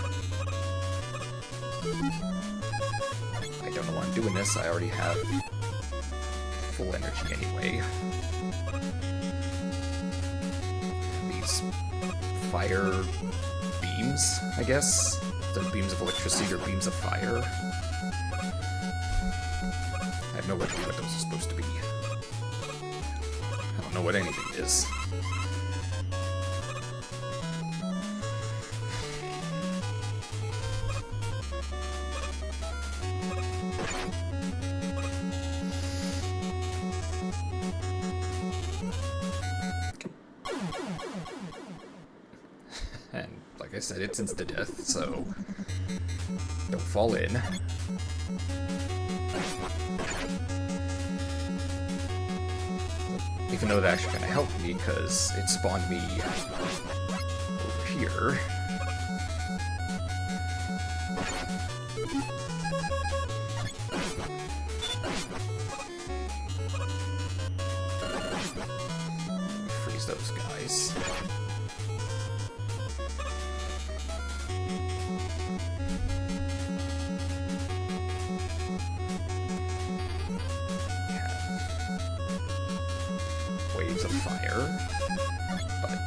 I don't know why I'm doing this, I already have full energy anyway. These fire beams, I guess? The beams of electricity or beams of fire. I have no idea what those are supposed to be. I don't know what anything is. And like I said, it's insta-death, so don't fall in. Even though that actually kind of helped me, because it spawned me over here. Freeze those guys. Waves of fire, but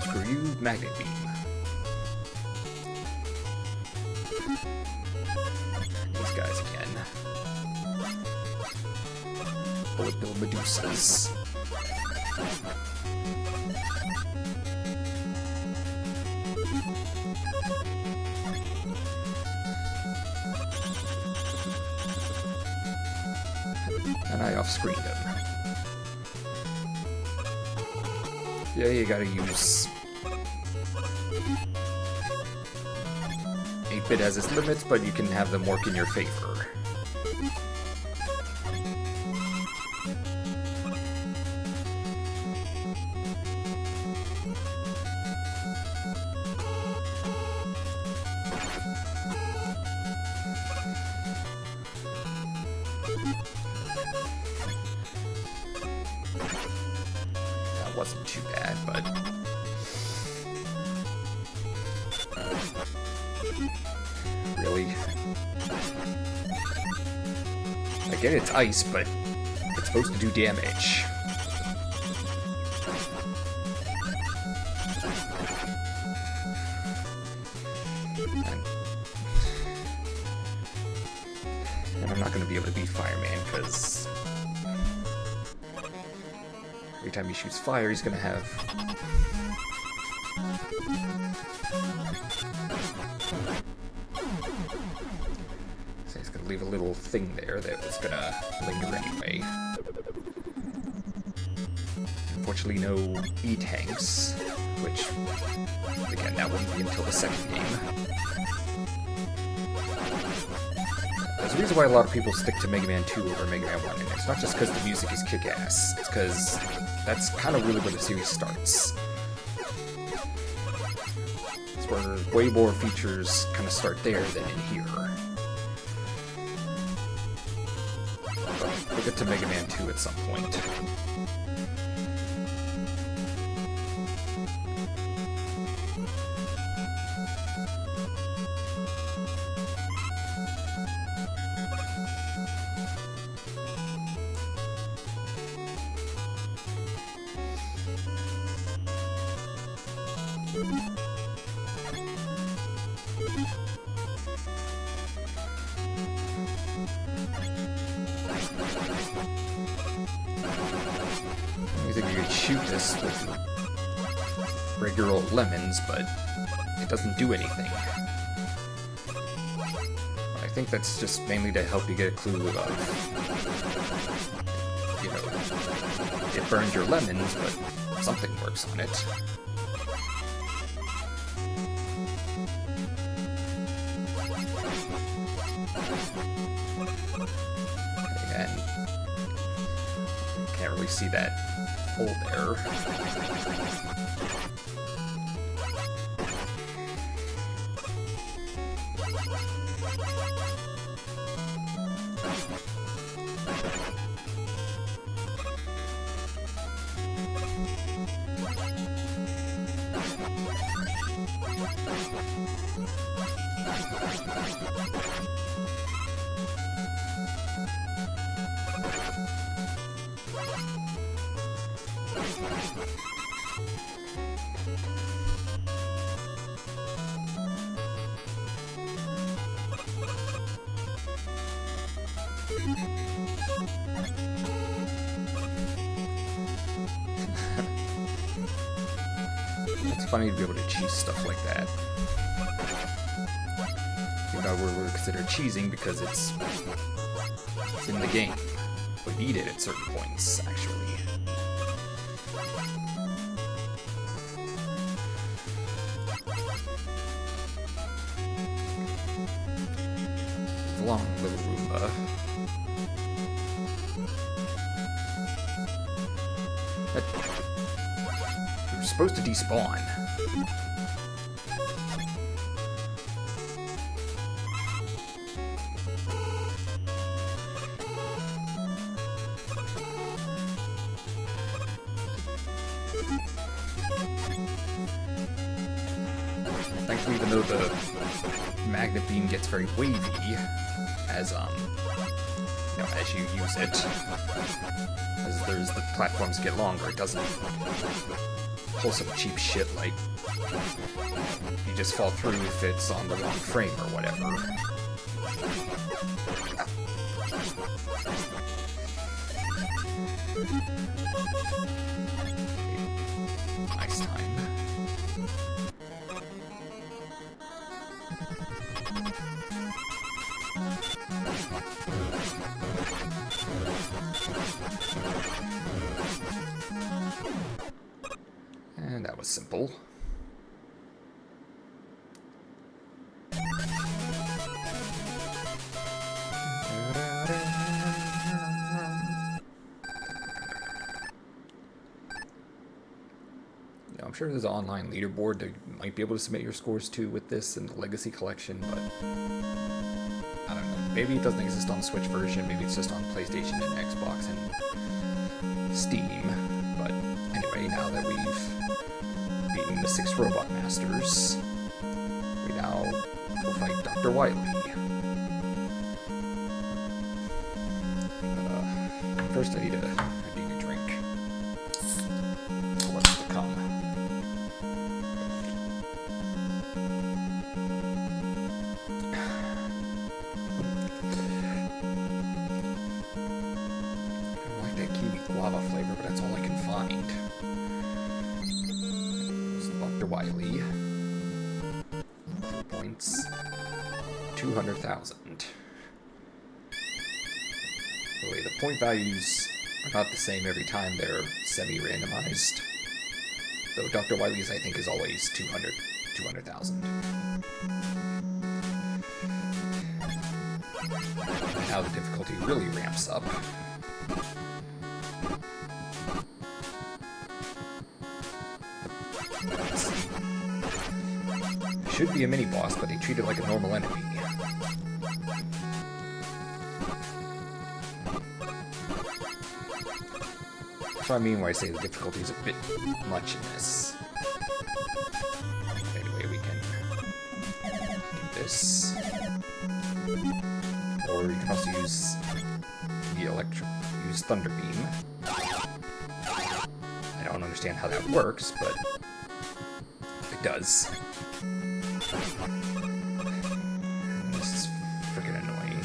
screw you, magnet beam. These guys again. Bullet Bill Medusas. And I off-screened him. Yeah, you gotta use 8-bit has its limits, but you can have them work in your favor. That wasn't too bad, but really? I get it's ice, but it's supposed to do damage. And I'm not going to be able to beat Fireman, because every time he shoots fire, he's going to have... So he's going to leave a little thing there that was going to linger anyway. Unfortunately, no E-tanks, which, again, that wouldn't be until the second game. There's a reason why a lot of people stick to Mega Man 2 over Mega Man 1, and it's not just because the music is kick-ass, it's because that's kind of really where the series starts. It's where way more features kind of start there than in here. But we'll get to Mega Man 2 at some point. You think you could shoot this with regular old lemons, but it doesn't do anything. I think that's just mainly to help you get a clue of, you know, it burns your lemons, but something works on it. And can't really see that hole there. It's funny to be able to cheese stuff like that. You know, we're considered cheesing because it's in the game. We need it at certain points, actually. Long little Roomba. You're supposed to despawn. Thankfully, even though the magnet beam gets very wavy as you know, as you use it, as the platforms get longer, it doesn't pull some cheap shit like you just fall through if it's on the wrong frame or whatever. Nice time. And that was simple. I'm sure there's an online leaderboard that you might be able to submit your scores to with this in the Legacy Collection, but I don't know. Maybe it doesn't exist on the Switch version, maybe it's just on PlayStation and Xbox and Steam. But anyway, now that we've beaten the 6 Robot Masters, we now will fight Dr. Wily. First I need a drink. What's to come? I like that kiwi guava flavor, but that's all I can find. It's Dr. Wily. 3 points. 200,000. Wait, the point values are not the same every time, they're semi-randomized. Though Dr. Wily's, I think, is always 200,000. Now the difficulty really ramps up. It should be a mini-boss, but they treat it like a normal enemy. That's what I mean when I say the difficulty is a bit much in this. Anyway, we can do this. Or you can also use the Thunder Beam. I don't understand how that works, but It does. This is freaking annoying.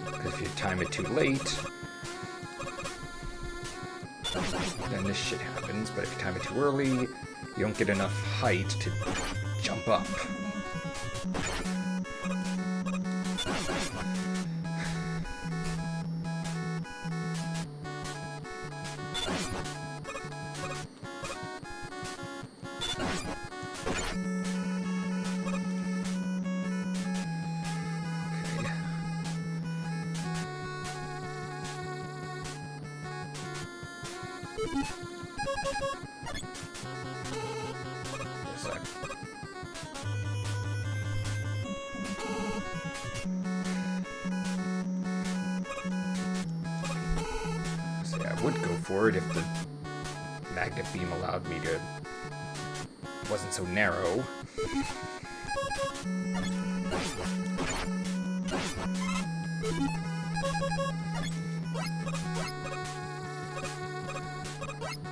Because if you time it too late, then this shit happens. But if you time it too early, you don't get enough height to jump up. I would go for it if the magnet beam allowed me to... wasn't so narrow.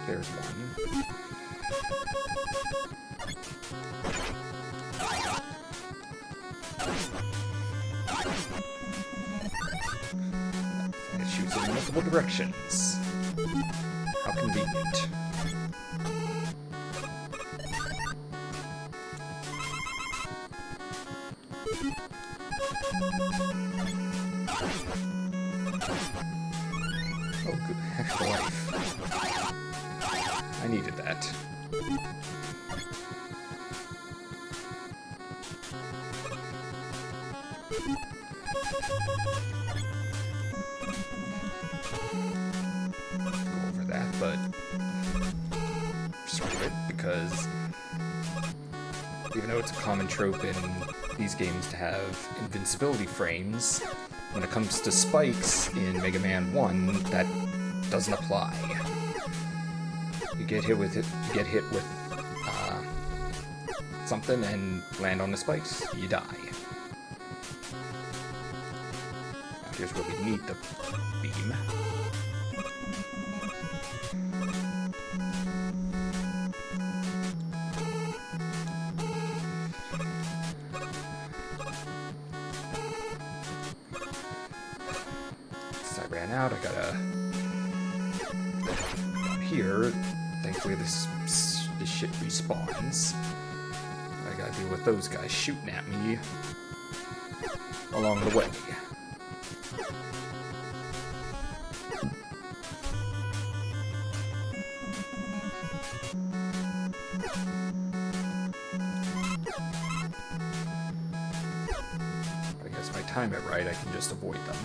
There's one. And it shoots in multiple directions. How convenient. Oh, good. Extra life. I needed that. Go over that, but screw it, because even though it's a common trope in these games to have invincibility frames, when it comes to spikes in Mega Man 1, that doesn't apply. You get hit with something and land on the spikes, you die. Now here's where we need the beam. Since I ran out, I gotta... down here, thankfully this shit respawns. I gotta deal with those guys shooting at me along the way. But I guess if I time it right, I can just avoid them.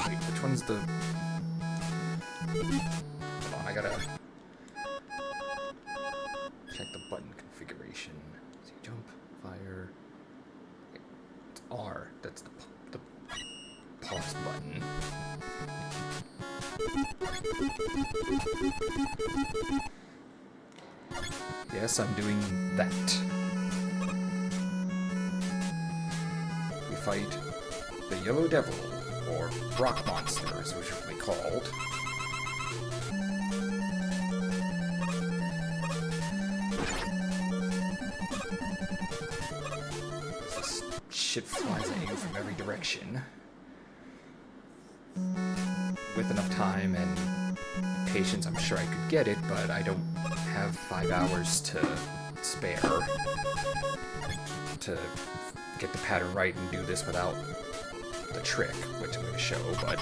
Wait, which one's the... Hold on, I gotta check the button configuration. See, jump, fire... It's R, that's the pause button. Yes, I'm doing that. We fight the Yellow Devil, or Rock Monster, as it was usually called. This shit flies at you from every direction. With enough time and patience, I'm sure I could get it, but I don't have have 5 hours to spare to get the pattern right and do this without the trick, which I'm going to show, but...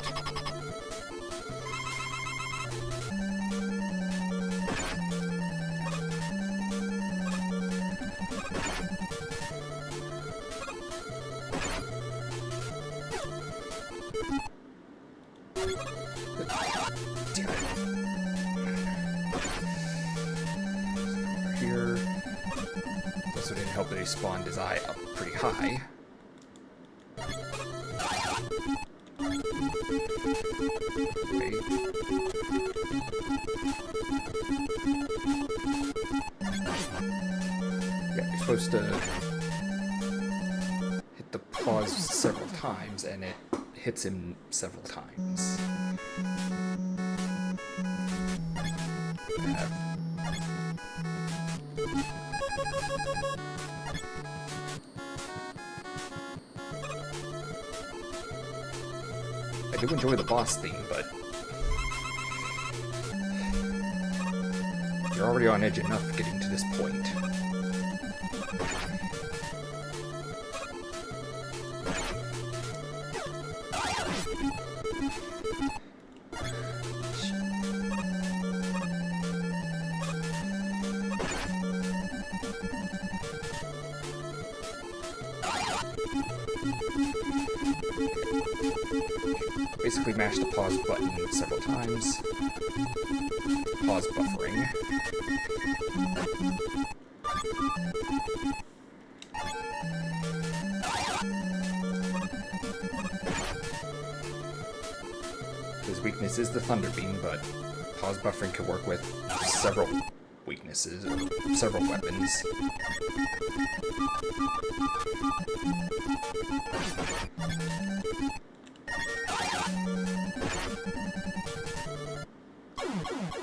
Also didn't help that he spawned his eye up pretty high. Okay. Yeah, you're supposed to hit the pause several times, and it hits him several times. I do enjoy the boss theme, but you're already on edge enough getting to this point. Basically mash the pause button several times. Pause buffering. His weakness is the Thunder Beam, but pause buffering can work with several weaknesses, several weapons.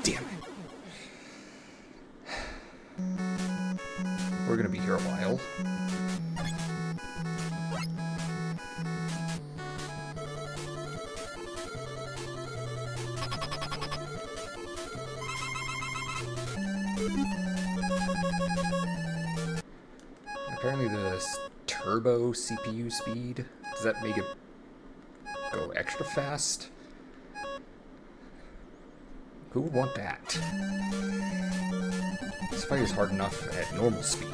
Damn it. We're gonna be here a while. Apparently the turbo CPU speed, does that make it go extra fast? Who would want that? This fight is hard enough at normal speed.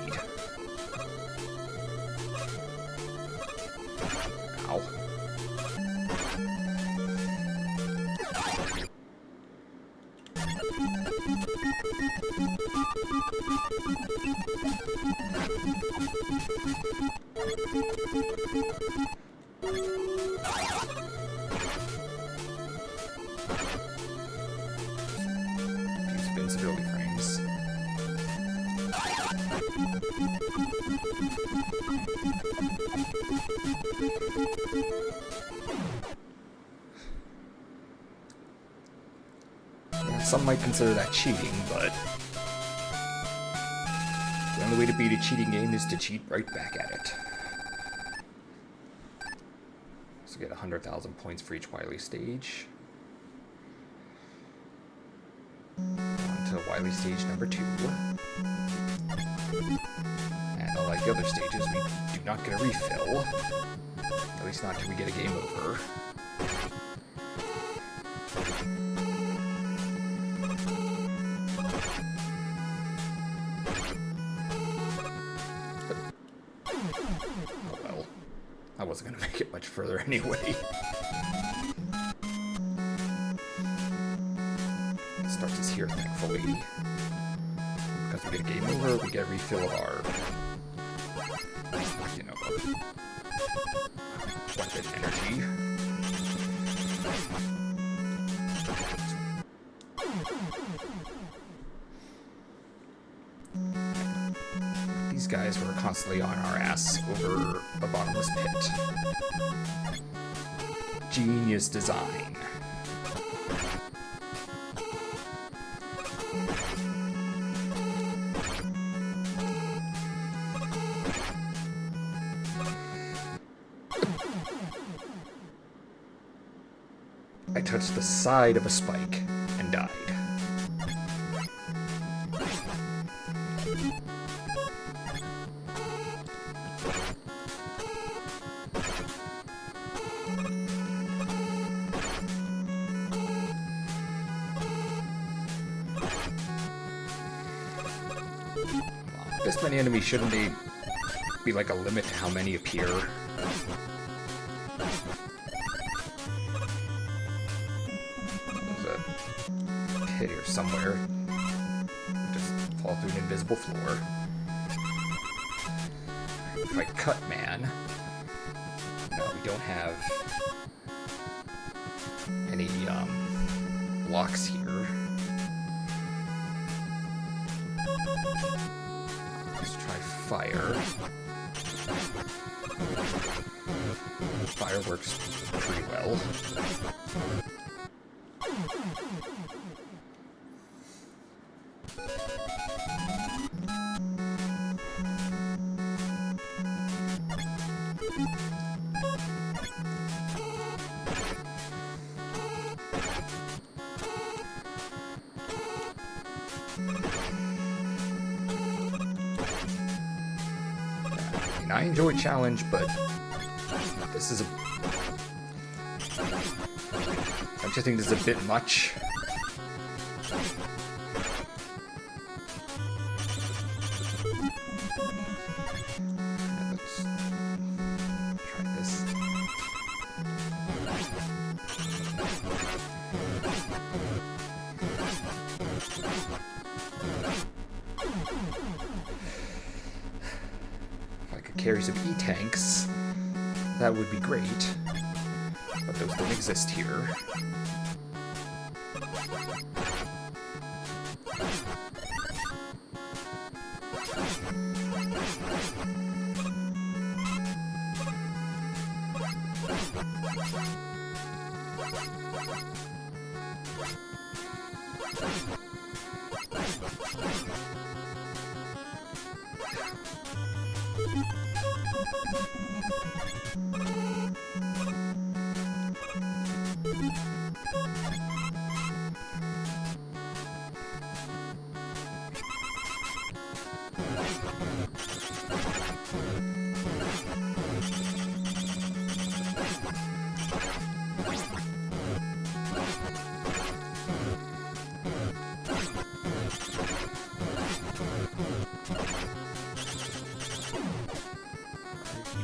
Ow. Use invincibility frames. Yeah, some might consider that cheating, but the only way to beat a cheating game is to cheat right back at it. So get 100,000 points for each Wily stage. On to Wily stage number 2. And unlike the other stages, we do not get a refill. At least not till we get a game over. Oh well. I wasn't gonna make it much further anyway. It starts us here, thankfully. Because we get a game over, we get a refill of our, you know, weapon energy. These guys were constantly on our ass over a bottomless pit. Genius design. I touched the side of a spike and died. this many enemies, shouldn't they be like a limit to how many appear? There's a pit here somewhere. Just fall through an invisible floor. Fight Cut Man. No, we don't have any blocks here. Let's try fire. Fire works pretty well. I enjoy challenge, but this is a... I just think this is a bit much. Let's try this. Carry some E-tanks, that would be great, but those don't exist here.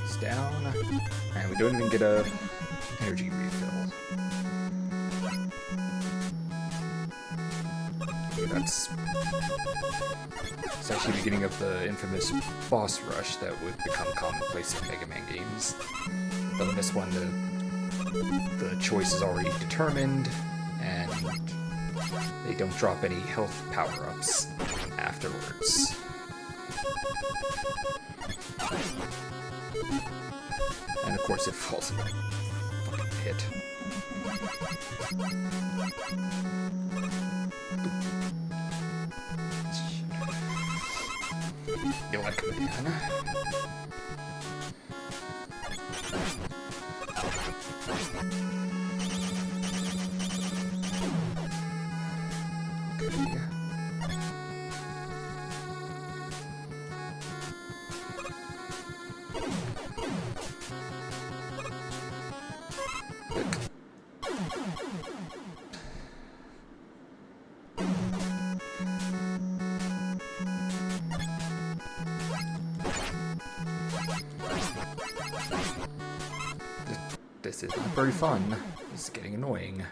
He's down, and we don't even get a energy refill. Okay, that's actually the beginning of the infamous boss rush that would become commonplace in Mega Man games. Though in this one, the choice is already determined, and they don't drop any health power-ups afterwards. And of course it falls in the fucking pit. Elec Man. Okay. This is not very fun. This is getting annoying.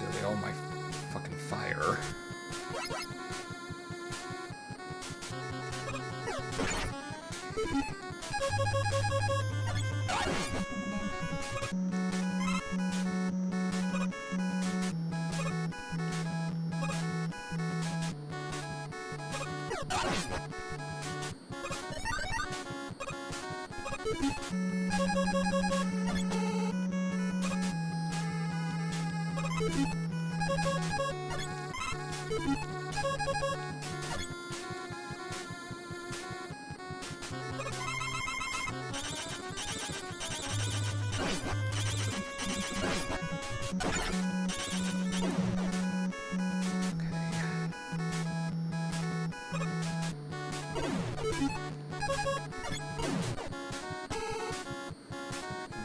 Delete all my fucking fire.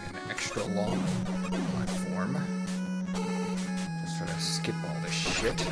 An extra long platform. Just try to skip all this shit.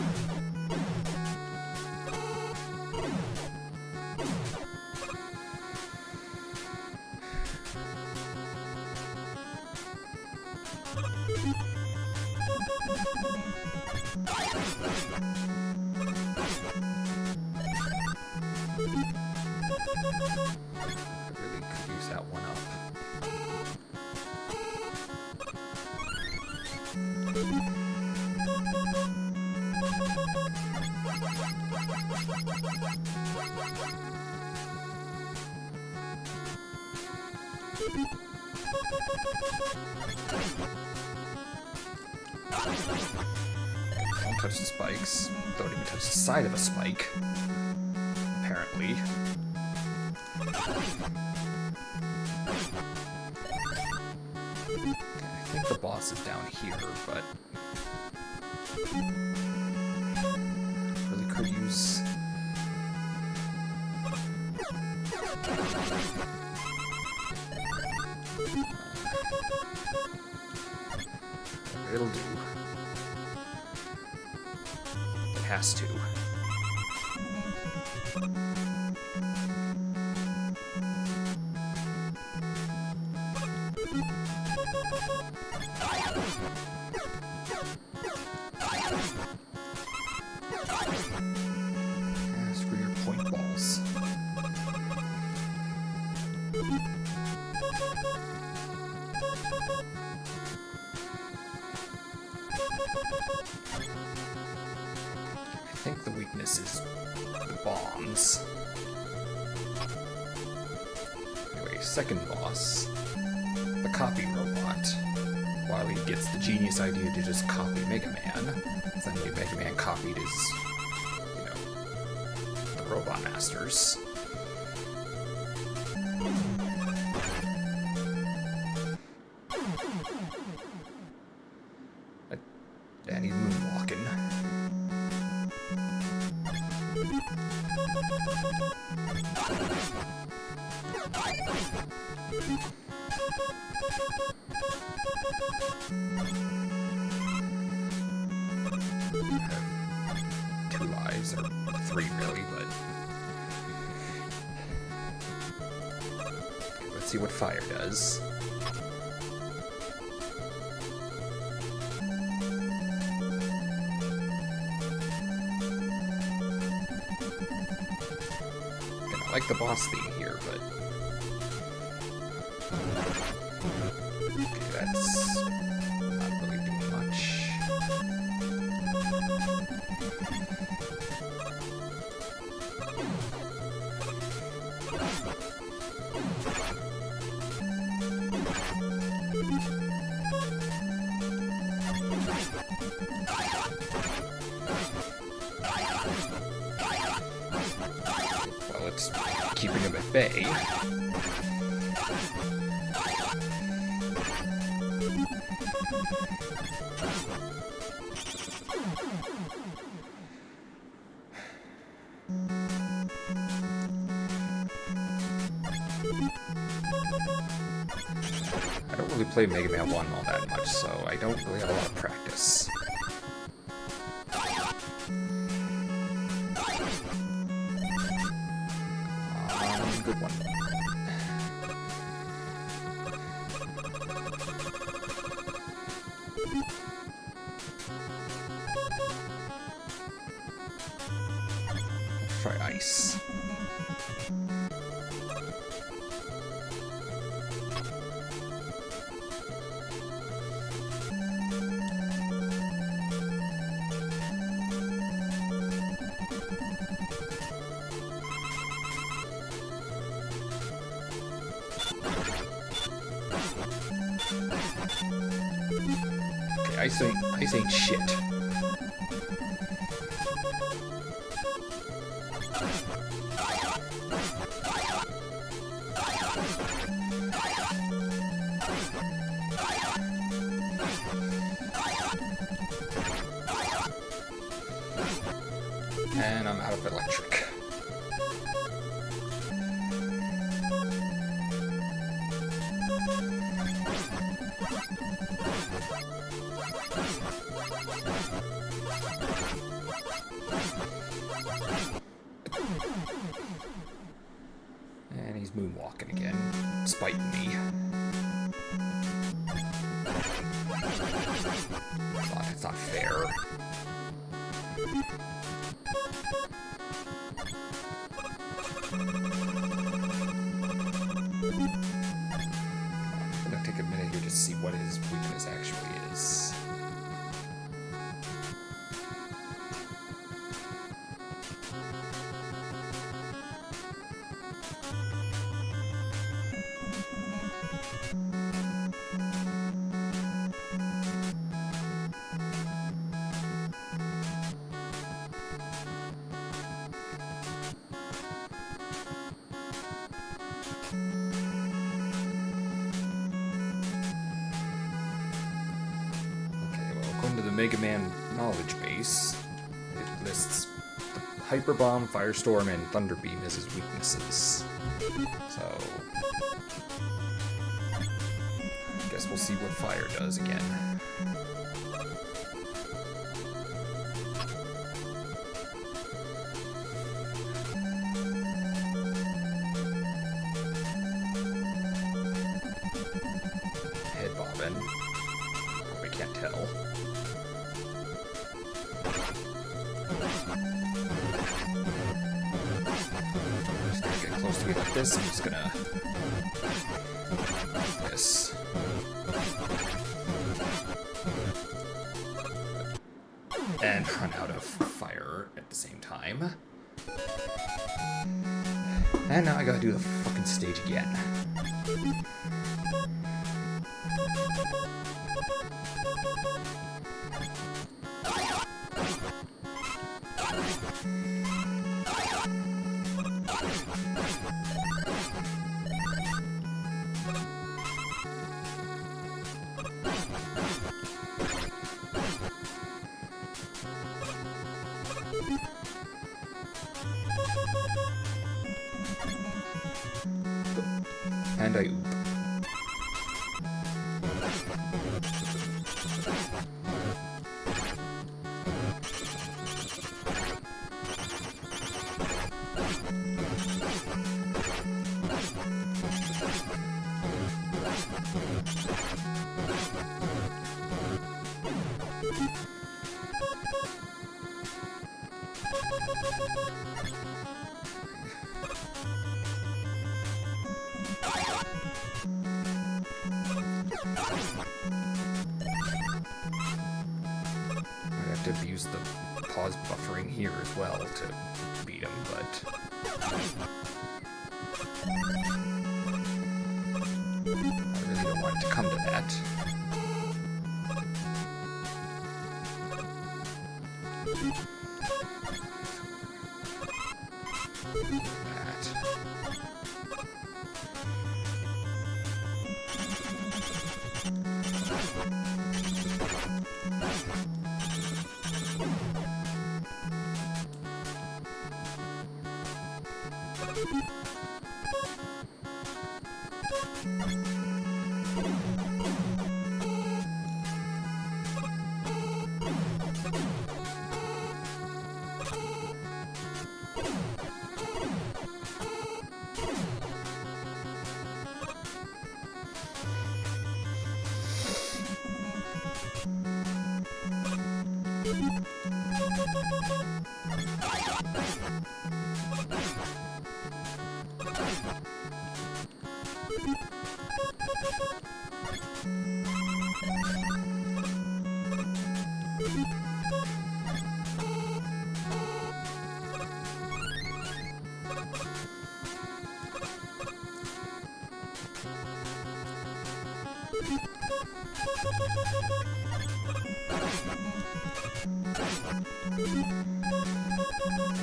Don't touch the spikes. Don't even touch the side of a spike. Apparently. Okay, I think the boss is down here, but really could use. It'll do. It has to. Screw your point balls. I think the weakness is the bombs. Anyway, second boss, the copy robot. Wily gets the genius idea to just copy Mega Man. Suddenly Mega Man copied his, you know, the Robot Masters. And he's moonwalking. Have 2 lives, or 3 really, but let's see what fire does. I like the boss theme here, but okay, that's not really doing much. Well, it's keeping him at bay. I don't really play Mega Man 1 all that much, so I don't really have a lot of practice. Good one. Let's try ice. Okay, ice ain't shit. And I'm out of electric. And he's moonwalking again, spiting me. It's not fair. I'm gonna take a minute here to see what his weakness actually is. According to the Mega Man knowledge base, it lists Hyper Bomb, Firestorm, and Thunder Beam as his weaknesses. So, I guess we'll see what Fire does again. Head bobbing. Probably can't tell. Just gonna get close to me like this. I'm just gonna like this. And run out of fire at the same time. And now I gotta do the fucking stage again. And I oop. I have to abuse the pause buffering here as well to beat him, but I really don't want it to come to that.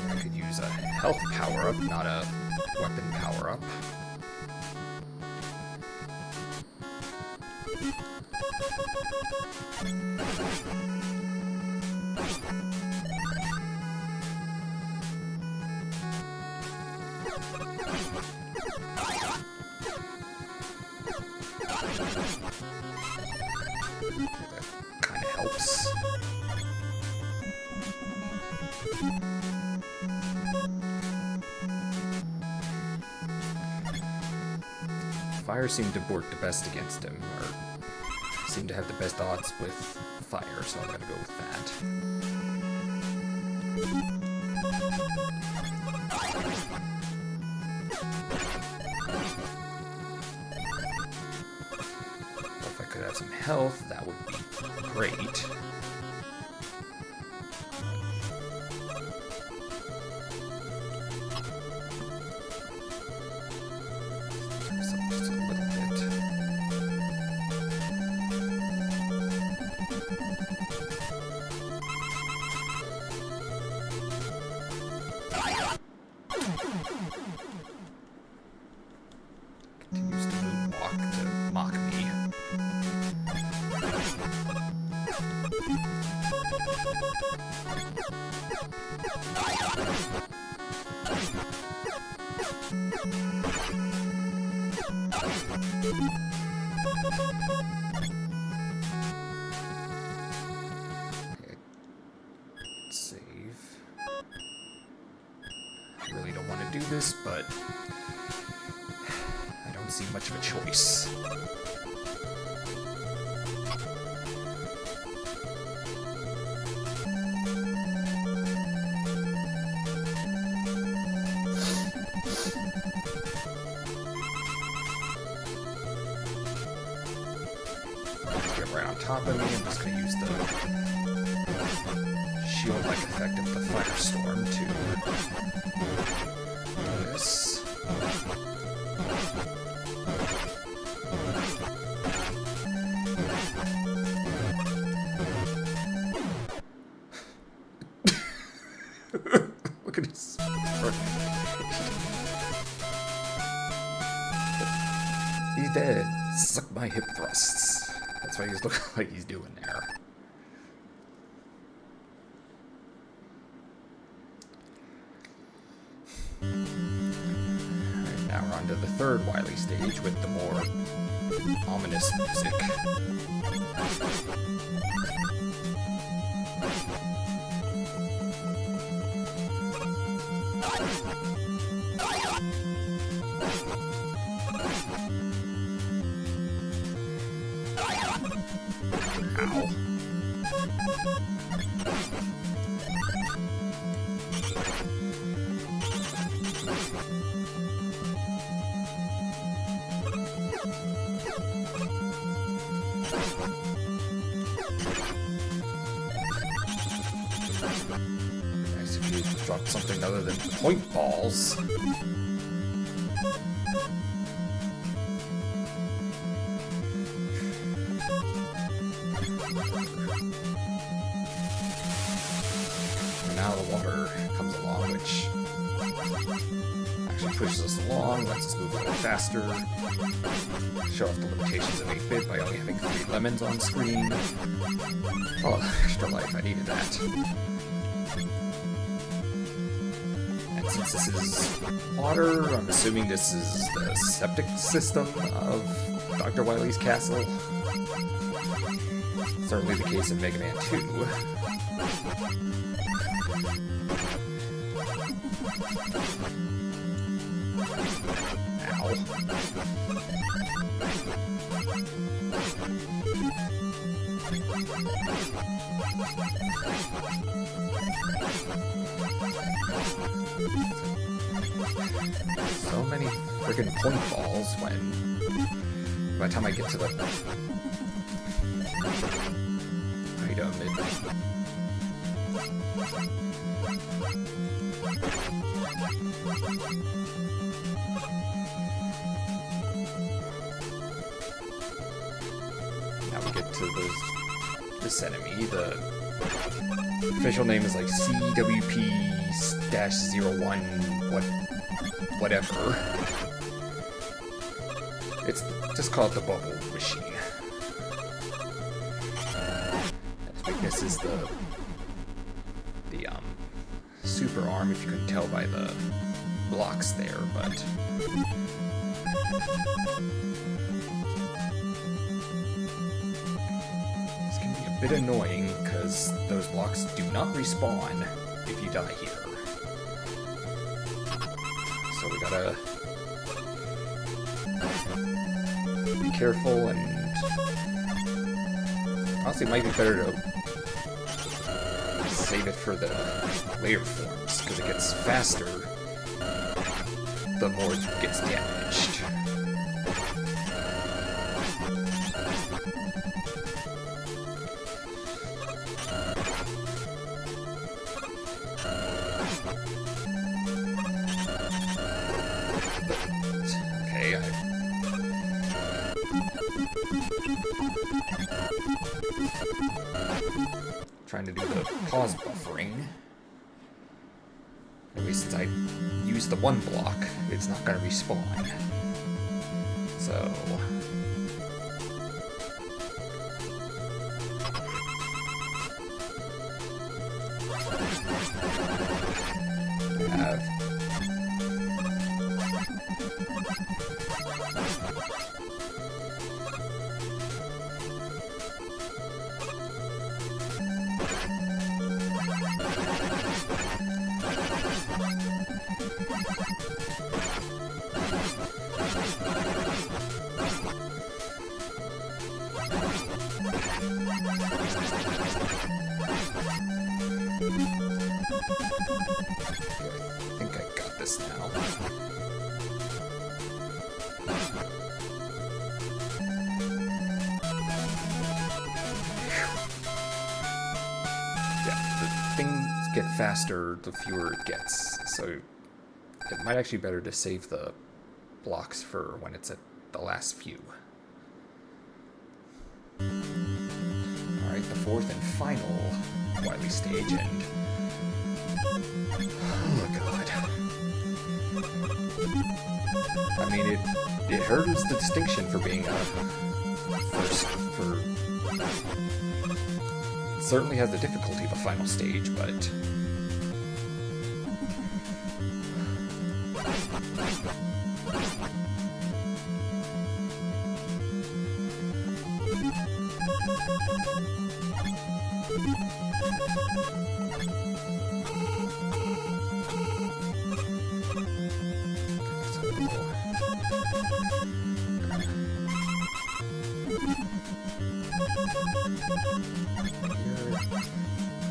I could use a health power-up, not a weapon power-up. That kind of helps. Fire seemed to work the best against him, or seemed to have the best odds with fire, so I'm gonna go with that. Well, if I could have some health, that would be great. Just a little bit. Continues to moonwalk to mock me. Save. I really don't want to do this, but I don't see much of a choice. Get right on top of me. I'm just going to use the shield-like effect of the firestorm to do this. Look at his... He's dead. Suck my hip thrusts. That's what he's looking like he's doing there. Alright, now we're on to the third Wily stage with the more ominous music. Ow. Nice if you dropped something other than point balls. And now the water comes along, which actually pushes us along, lets us move a little faster, show off the limitations of 8-bit by only having 3 lemons on screen. Oh, extra life, I needed that. And since this is water, I'm assuming this is the septic system of Dr. Wily's castle. Certainly the case in Mega Man 2. Ow. So many friggin' point balls when by the time I get to the item, now we get to to this enemy. The official name is like CWP-01, whatever. It's just called the Bubble Machine. Its weakness is the super arm, if you couldn't tell by the blocks there, but this can be a bit annoying because those blocks do not respawn if you die here. So we gotta be careful, and honestly it might be better to save it for the later forms, because it gets faster the more it gets damaged. Okay, trying to do the pause buffering. Maybe since I use the one block, it's not going to respawn. So I have I think I got this now. Yeah, the things get faster the fewer it gets, so it might actually be better to save the blocks for when it's at the last few. Alright, the fourth and final Wily stage, and oh god. I mean, it hurdles the distinction for being a first, it certainly has the difficulty of a final stage, but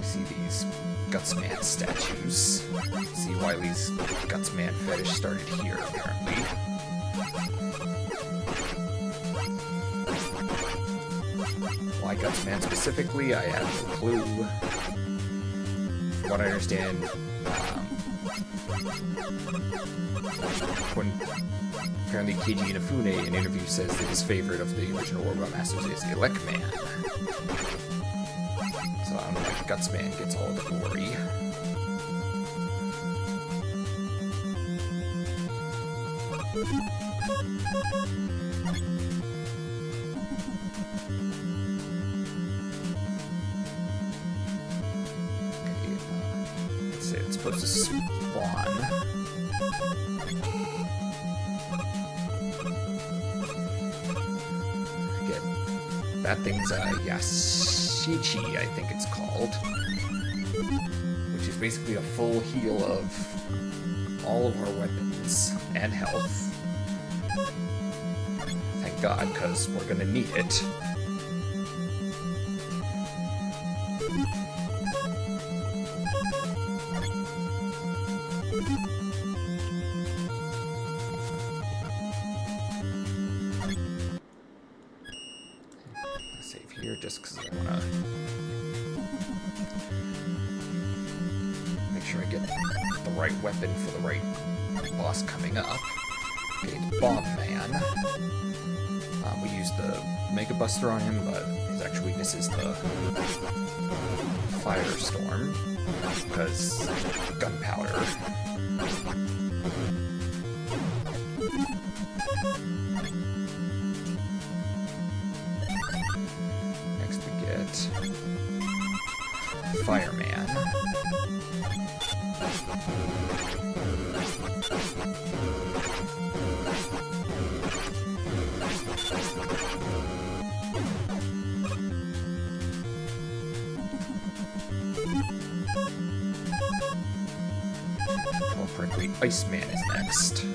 see these Gutsman statues. See Wily's Gutsman fetish started here, apparently. Why Gutsman specifically, I have no clue. From what I understand, when apparently Keiji Inafune in an interview says that his favorite of the original Warbot Masters is Elecman. So I don't know why Gutsman gets all the glory. Okay, let's say it's supposed to spawn. That thing's Yashichi, I think it's called, which is basically a full heal of all of our weapons and health. Thank God, because we're gonna need it. Save here just because I want to make sure I get the right weapon for the right boss coming up. Okay, it's Bomb Man. We used the Mega Buster on him, but His actual weakness is the firestorm, because gunpowder. Next we get Fireman. Prickly Iceman is next.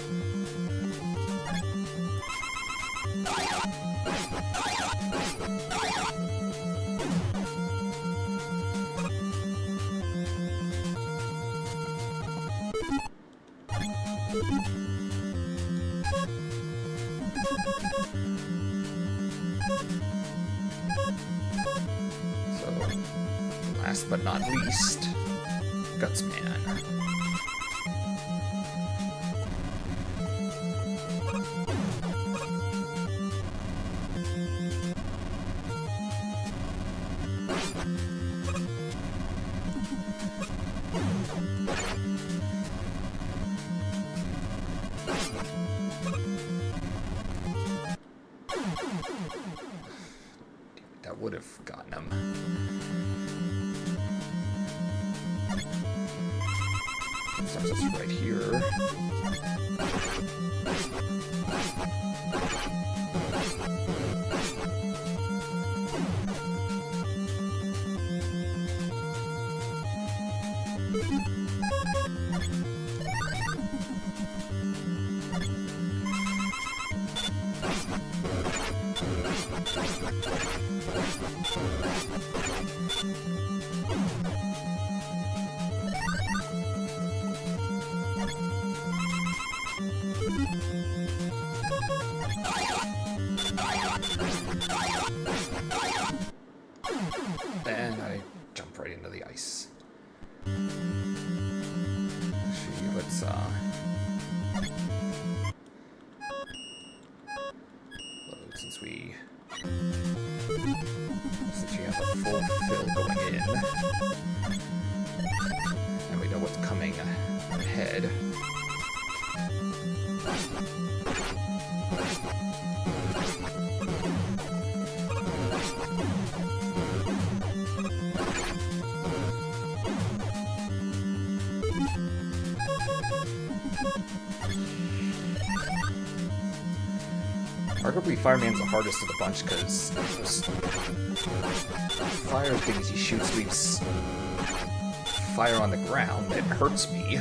So, last but not least, Gutsman. That would have gotten him. Starts us right here. And I jump right into the ice. Actually, let's load since we have a full fill going in, and we know what's coming ahead. Arguably, Fireman's the hardest of the bunch because those fire things he shoots leaves fire on the ground that hurts me.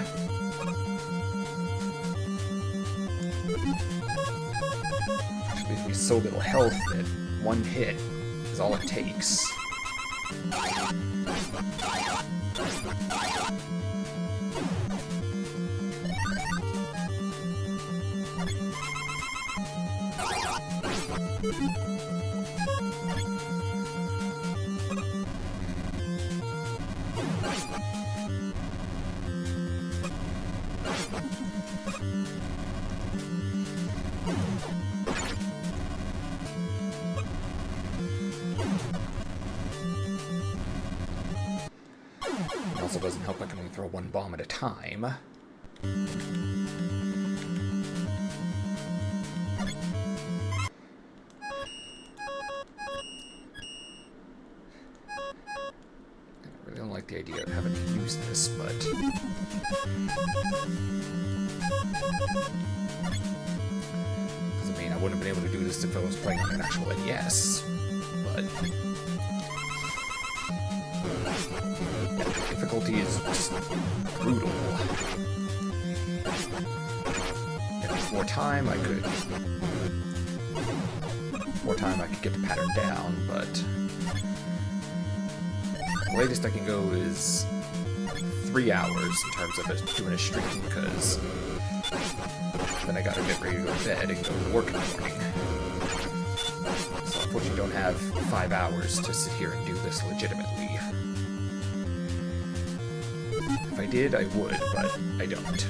Actually, leaves me so little health that one hit is all it takes. It also doesn't help I can only throw one bomb at a time. The idea of having to use this, but because I mean, I wouldn't have been able to do this if I was playing on an actual NES, but yeah, the difficulty is just brutal. If more time, I could get the pattern down, but the latest I can go is 3 hours in terms of doing a stream, because then I gotta get ready to go to bed and go to work in the morning. So unfortunately I don't have 5 hours to sit here and do this legitimately. If I did, I would, but I don't.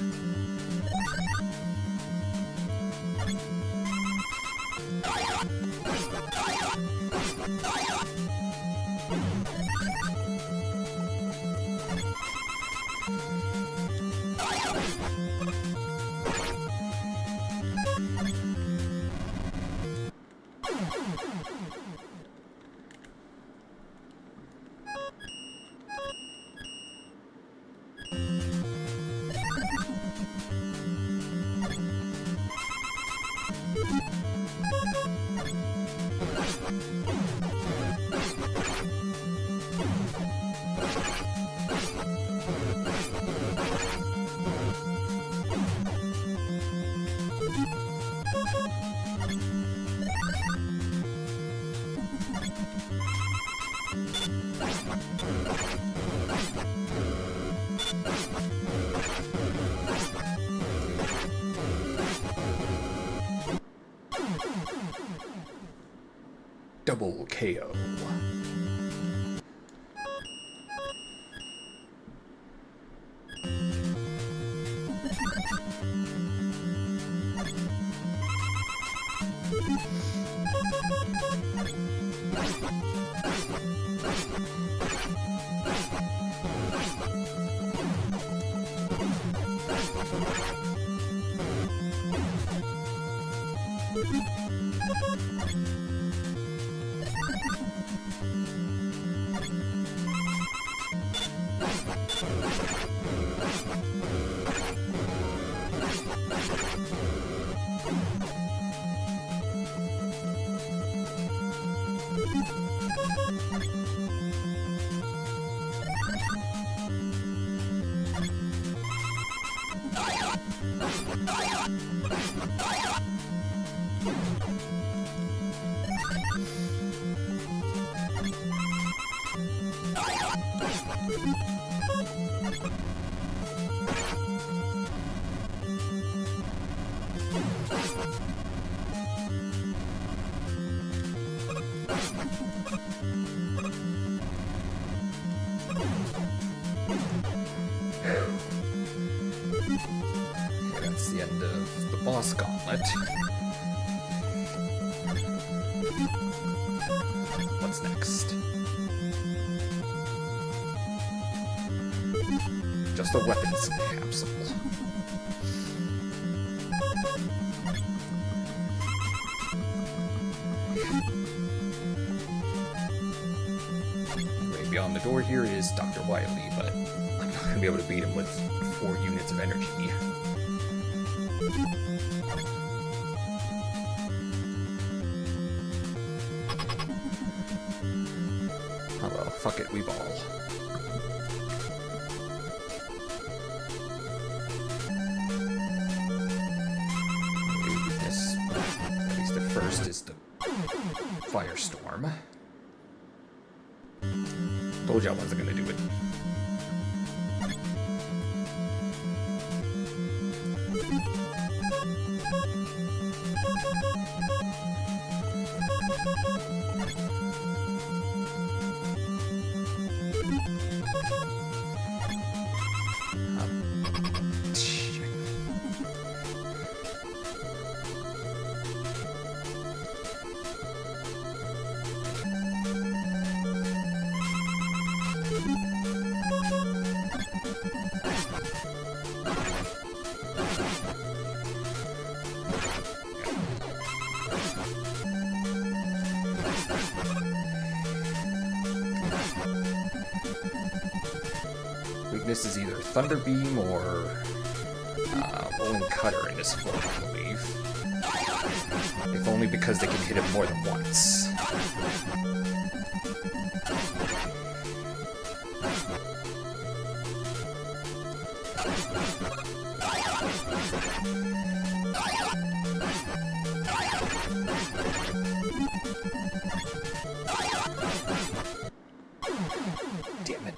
Double KO. That's the end of the boss gauntlet. What's next? Just a weapons capsule. Way beyond the door here is Dr. Wily, but I'm not going to be able to beat him with 4 units of energy. Oh well, fuck it, we ball. This, at least at first, is the Firestorm. Told you I wasn't gonna do it. Weakness is either Thunder Beam or Rolling Cutter in this form, I believe. If only because they can hit him more than once. Damn it.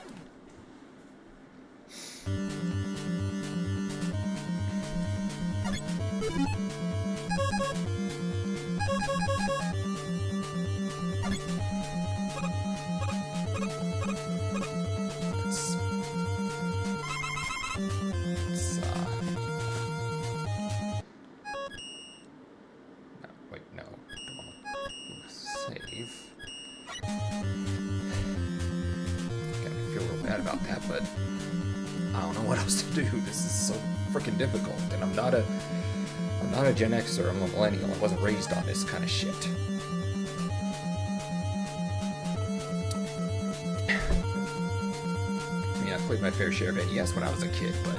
About that, but I don't know what else to do. This is so freaking difficult, and I'm not a Gen Xer. I'm a millennial. I wasn't raised on this kind of shit. I mean, I played my fair share of NES when I was a kid, but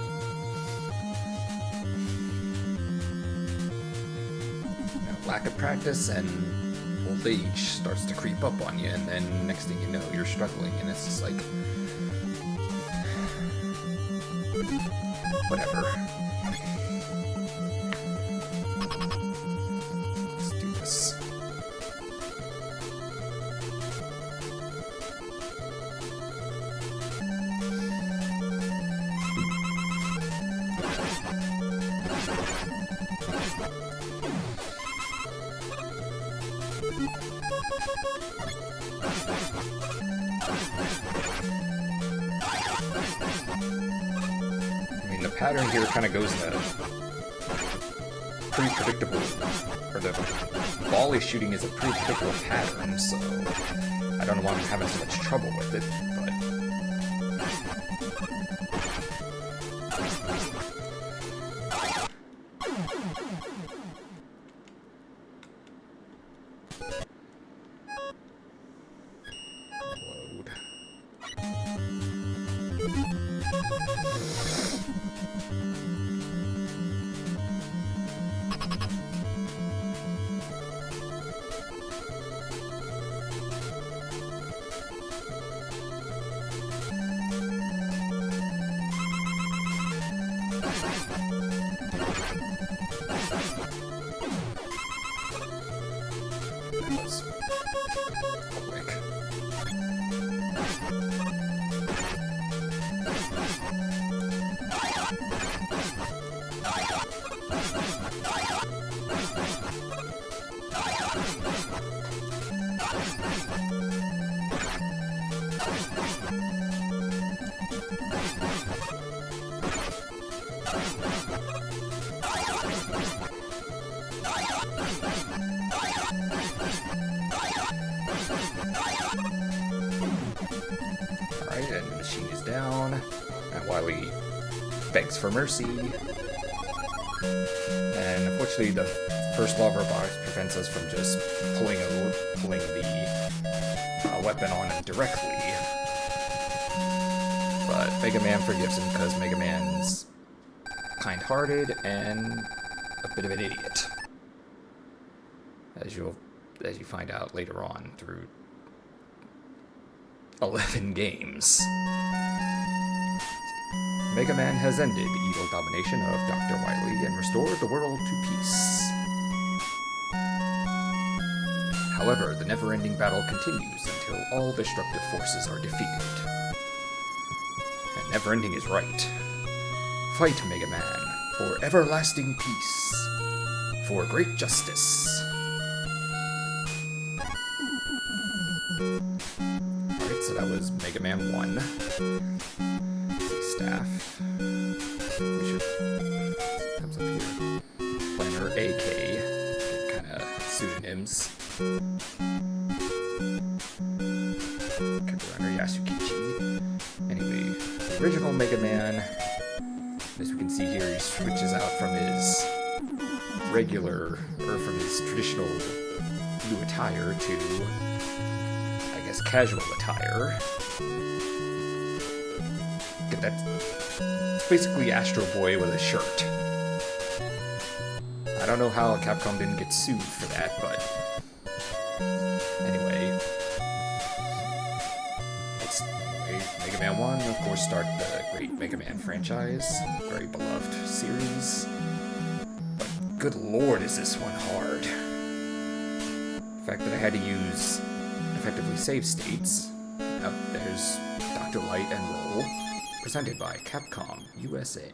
lack of practice and old age starts to creep up on you, and then next thing you know, you're struggling, and it's just like, whatever. Let's do this. I mean, the pattern here kind of goes in a pretty predictable, or the volley shooting is a pretty predictable pattern, so I don't know why I'm having so much trouble with it, but... Alright, and the machine is down. And Wily begs for mercy. And unfortunately, the first law of robotics prevents us from just pulling the weapon on him directly. But Mega Man forgives him because Mega Man's kind-hearted and a bit of an idiot, as you find out later on through 11 games. Mega Man has ended the evil domination of Dr. Wily and restored the world to peace. However, the never-ending battle continues until all destructive forces are defeated. And never-ending is right. Fight, Mega Man, for everlasting peace, for great justice. Alright, so that was Mega Man 1. Staff. We should... comes up here. Planner AK. Kind of pseudonyms. Runner Yasukichi. Anyway, the original Mega Man, as we can see here, he switches out from his regular, or from his traditional blue attire to, I guess, casual attire. That's basically Astro Boy with a shirt. I don't know how Capcom didn't get sued for that, but anyway, Mega Man 1, of course, started the great Mega Man franchise, very beloved series, but good lord is this one hard. The fact that I had to use effectively save states. There's Dr. Light and Roll, presented by Capcom USA.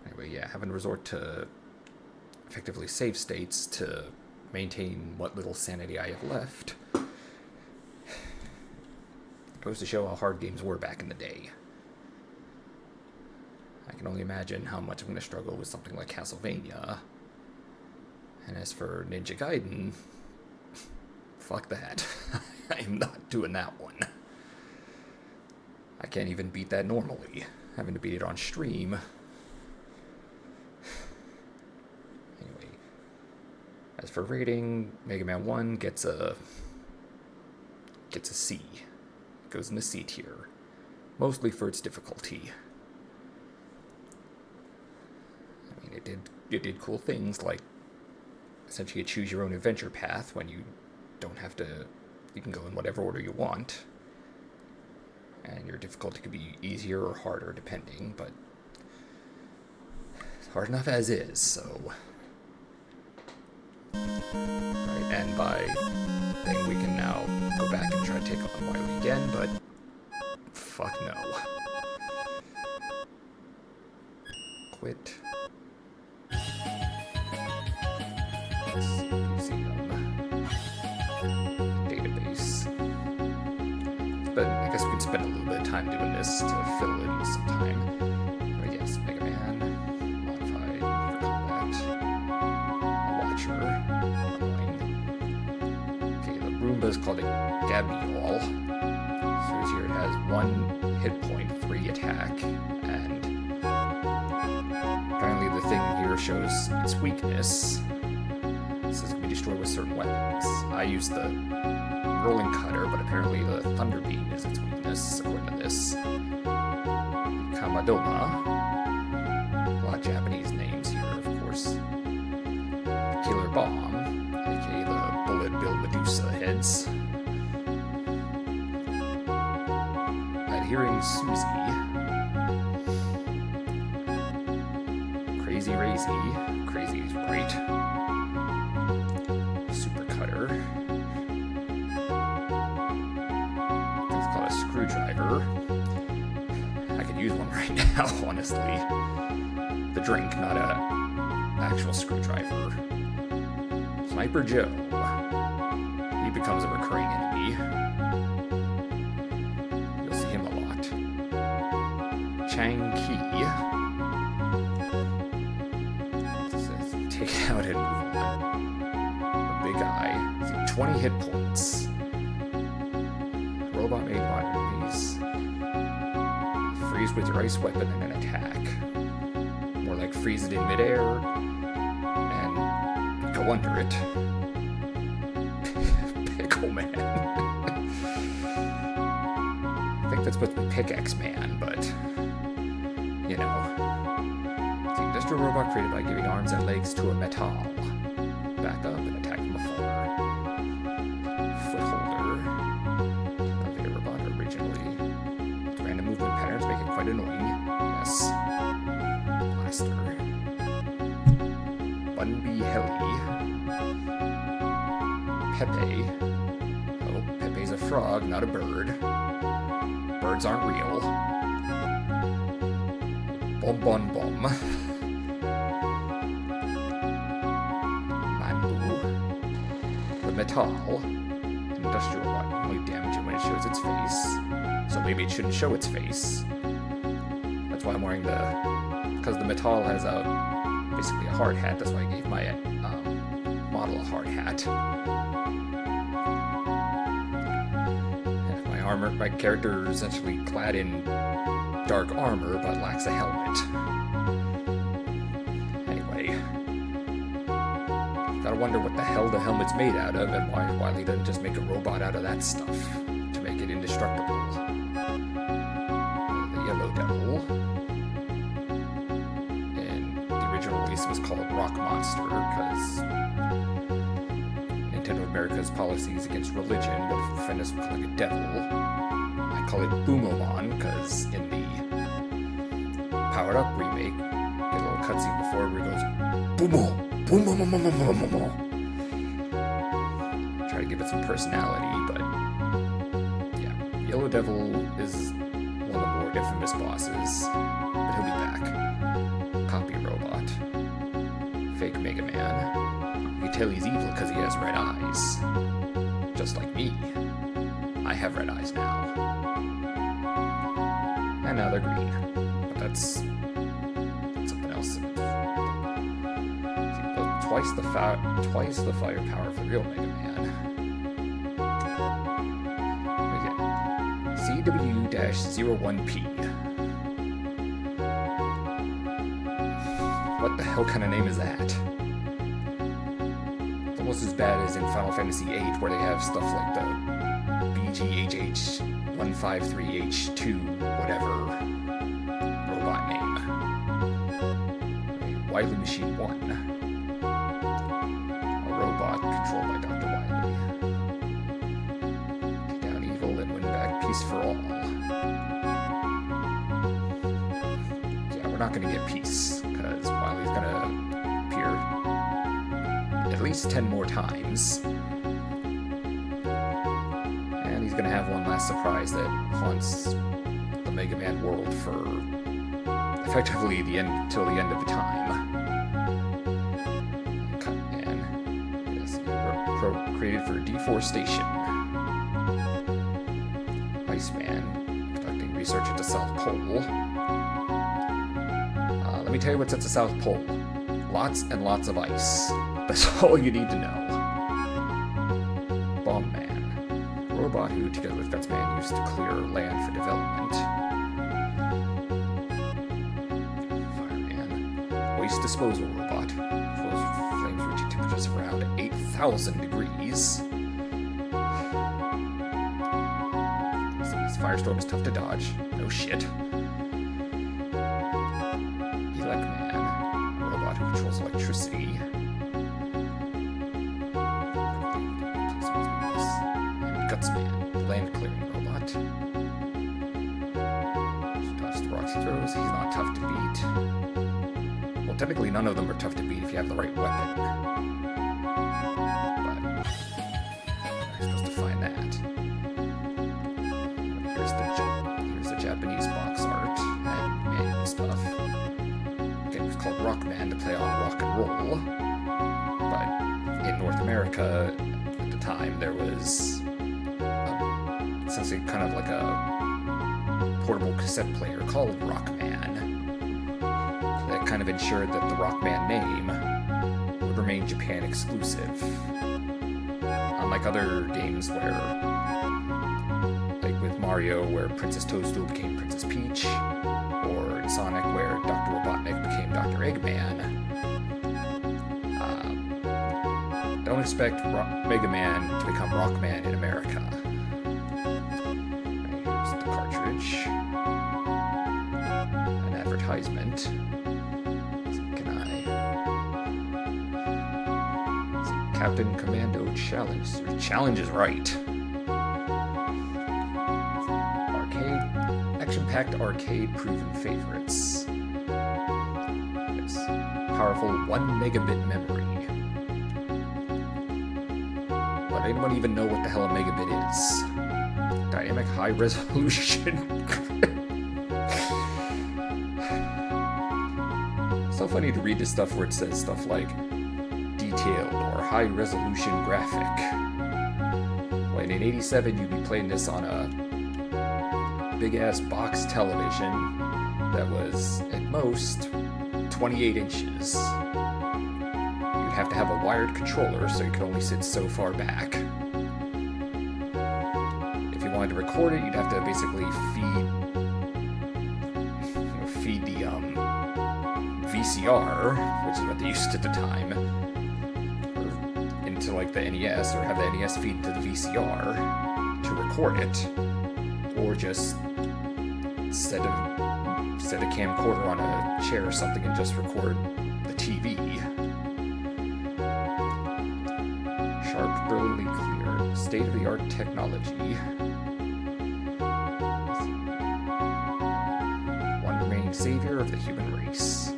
Anyway, yeah, having to resort to effectively save states to maintain what little sanity I have left goes to show how hard games were back in the day. I can only imagine how much I'm going to struggle with something like Castlevania. And as for Ninja Gaiden, fuck that. I am not doing that one. I can't even beat that normally, having to beat it on stream. Anyway, as for rating, Mega Man 1 gets a C. It goes in the C tier, mostly for its difficulty. I mean, it did cool things like essentially a choose your own adventure path when you don't have to. You can go in whatever order you want, and your difficulty could be easier or harder depending, but it's hard enough as is, so. Right, and by thing we can now go back and try to take on Wily again, but fuck no. Quit. Let's see them. database. But I guess we can spend a little bit of time doing this to fill in some time. But yes, Mega Man, modified for combat, a watcher, annoying. Okay, the Roomba is called a Gabiol. So here it has 1 hit point, 3 attack, and apparently the thing here shows its weakness. It says it can be destroyed with certain weapons. I use the rolling cutter, but apparently the thunder beam is its weakness, according to this. Kamadoma. A lot of Japanese names here, of course. Killer Bomb, aka the Bullet Bill Medusa heads. Adhering Susie. Crazy Razy. Crazy's right. Super Cutter. It's called a Screwdriver. I could use one right now, honestly. The drink, not a actual screwdriver. Sniper Joe. He becomes a recurring enemy. You'll see him a lot. Chang Ki. Take it out and move on. A big eye. See, 20 hit points. Robot made modern enemies. Freeze with your ice weapon and an attack. More like freeze it in midair and go under it. Pickle Man. I think that's supposed to be Pickaxe Man, but you know. It's the industrial robot created by giving arms and legs to a metal. Back up and attack from afar. Footholder. Elevator robot originally. Its random movement patterns make it quite annoying. Yes. Blaster. Bunby Heli. Pepe. Oh, Pepe's a frog, not a bird. Birds aren't real. Bom Bon Bom. Manbu. The Metal. Industrial robot can only damage it when it shows its face. So maybe it shouldn't show its face. That's why I'm wearing because the Metal has basically a hard hat. That's why I gave my model a hard hat. My character is essentially clad in dark armor, but lacks a helmet. Anyway, gotta wonder what the hell the helmet's made out of, and why Wily doesn't just make a robot out of that stuff to make it indestructible. The Yellow Devil. And the original release was called Rock Monster, because Nintendo America's policies against religion would offend us for calling it devil. I call it Boomomon, because in the Powered Up remake, get a little cutscene before where it goes Boomo! Boomo! Try to give it some personality, but yeah. Yellow Devil is one of the more infamous bosses, but he'll be back. Copy Robot. Fake Mega Man. You can tell he's evil because he has red eyes. Just like me. I have red eyes now. And now they're green. But that's something else. Twice the firepower for real Mega Man. CW-01P. What the hell kind of name is that? It's almost as bad as in Final Fantasy VIII, where they have stuff like the BGHH153H2 whatever robot name. Wily Machine 1. A robot controlled by Dr. Wily. Take down evil and win back peace for all. Yeah, we're not gonna get peace, because Wily's gonna appear at least 10 more times. And he's gonna have one last surprise that haunts the Mega Man world for effectively till the end of time. And yes, Pro created for deforestation. Iceman, conducting research at the South Pole. Let me tell you what's at the South Pole. Lots and lots of ice. That's all you need to know. Bomb Man, a robot who, together with Gutsman, used to clear land for development. Fireman, waste disposal robot. Flames reaching temperatures of around 8,000 degrees. This firestorm is tough to dodge. No shit. Elecman, a robot who controls electricity. And Gutsman, land clearing robot. Dodge the rocks he throws. He's not tough to beat. Well, technically none of them are tough to beat if you have the right weapon. But you're supposed to find that. Here's the Japanese box art and manual stuff. Again, it was called Rockman to play on rock and roll. But in North America at the time, there was essentially kind of like a portable cassette player called Rockman that kind of ensured that the Rockman name would remain Japan exclusive. Unlike other games where, like with Mario, where Princess Toadstool became Princess Peach, or in Sonic, where Dr. Robotnik became Dr. Eggman, don't expect Mega Man to become Rockman in America. Right, here's the cartridge. An advertisement. Can I... see, Captain Commando Challenge. Challenge is right. Action-packed arcade proven favorites. Yes. Powerful 1 megabit memory. But anyone even know what the hell a megabit is? Dynamic high resolution. So funny to read this stuff where it says stuff like detailed or high resolution graphic. When in '87 you'd be playing this on a big ass box television that was at most 28 inches. You'd have to have a wired controller so you could only sit so far back. If you wanted to record it, you'd have to basically feed the VCR, which is what they used at the time, into like the NES, or have the NES feed into the VCR to record it. Or just set a camcorder on a chair or something and just record the TV. Sharp, brilliantly clear, state-of-the-art technology. One remaining savior of the human race.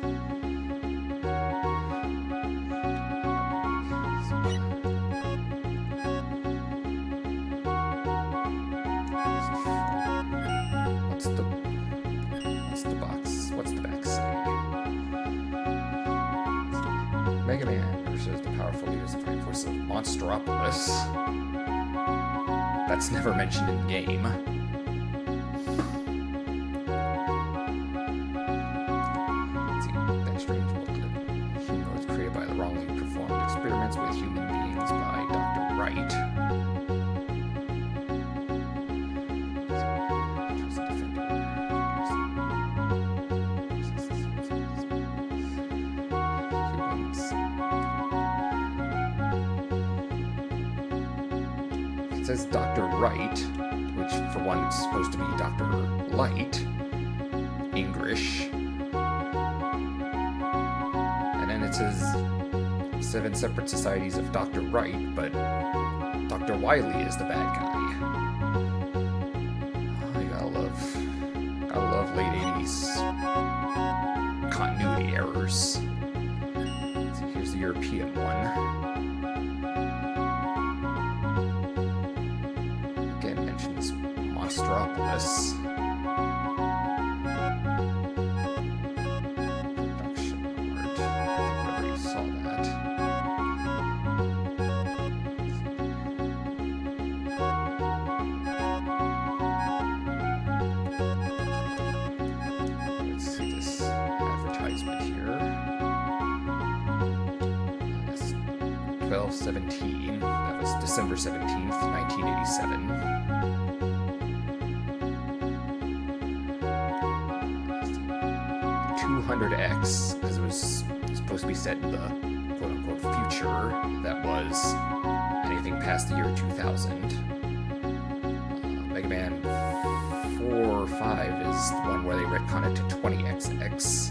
What's the back say? Mega Man versus the powerful leaders of the fighting forces of Monstropolis. That's never mentioned in the game. Let's see, that strange booklet. Humanoids created by the wrongly performed experiments with human beings by Dr. Wright. It says Dr. Wright, which for one is supposed to be Dr. Light, English. And then it says 7 separate societies of Dr. Wright, but Dr. Wily is the bad guy. Oh, you gotta love late 80s continuity errors. So here's the European one. Monstropolis. Production art. I think I already saw that. 12/17. That was December 17th, 1987. 200X, because it was supposed to be set in the quote-unquote future that was anything past the year 2000. Mega Man 4 or 5 is the one where they retcon it to 20XX.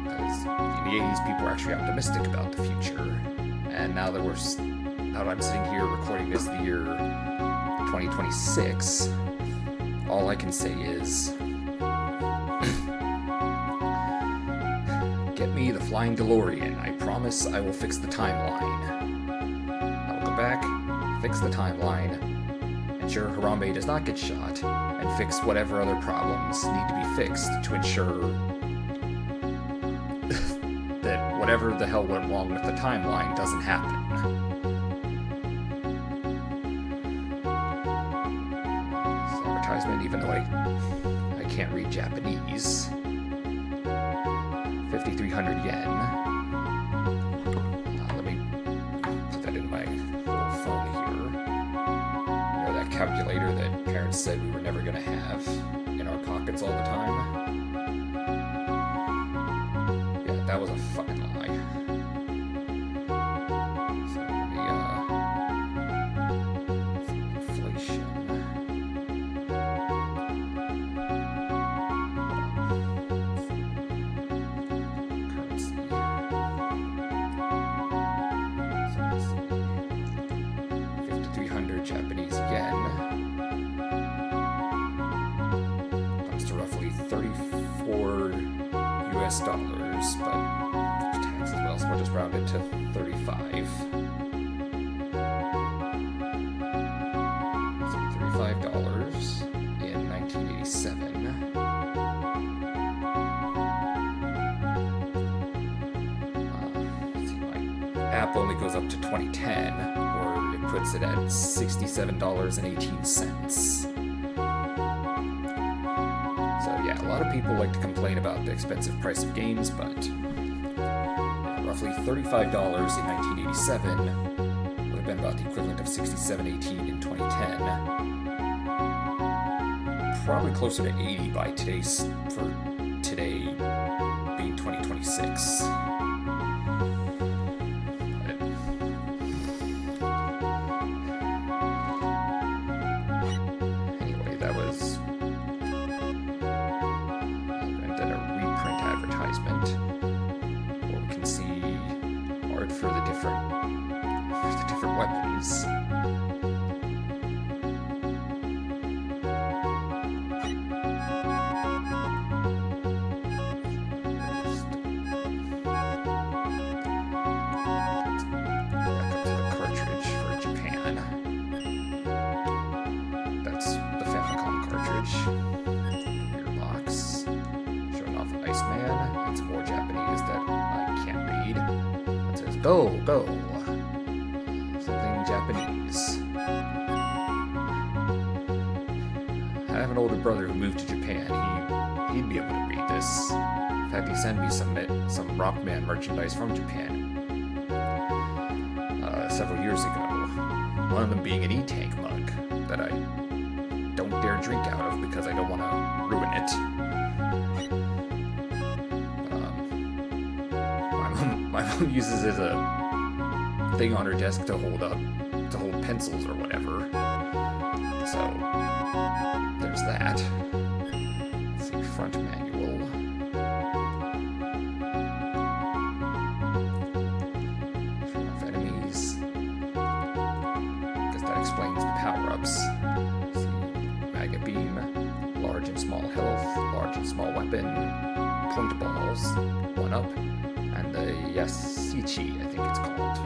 Because in the 80s, people were actually optimistic about the future. And now that I'm sitting here recording this the year 2026, all I can say is, get me the flying DeLorean. I promise I will fix the timeline. I will go back, fix the timeline, ensure Harambe does not get shot, and fix whatever other problems need to be fixed to ensure that whatever the hell went wrong with the timeline doesn't happen. This advertisement, even though I can't read Japanese. 5,300 yen. Let me put that in my little phone here. You know, that calculator that parents said we were never going to have in our pockets all the time? Yeah, that was a fucking lie. So let me, inflation. Currency. So let's see. 5,300 Japanese yen comes to roughly 34 US dollars, but tax as well, so we'll just round it to 35. So $35 in 1987. Let's see, my app only goes up to 2010, or it puts it at $67.18. So yeah, a lot of people like to complain about the expensive price of games, but roughly $35 in 1987 would have been about the equivalent of $67.18 in 2010. Probably closer to 80 by for today being 2026. But anyway, that was. And then a reprint advertisement where we can see art for the different weapons. Weird box. Showing off Iceman and some more Japanese that I can't read. It says, go, go. Something Japanese. I have an older brother who moved to Japan. He'd be able to read this. In fact, he sent me some Rockman merchandise from Japan several years ago. One of them being an E-Tank mug that I don't dare drink out of because I don't want to ruin it. My mom uses it as a thing on her desk to hold pencils or whatever. So there's that. Let's see, front manual. Show off enemies. Guess that explains the power-ups. Mega Beam, large and small health, large and small weapon, point balls, 1-up, and the Yasichi, I think it's called.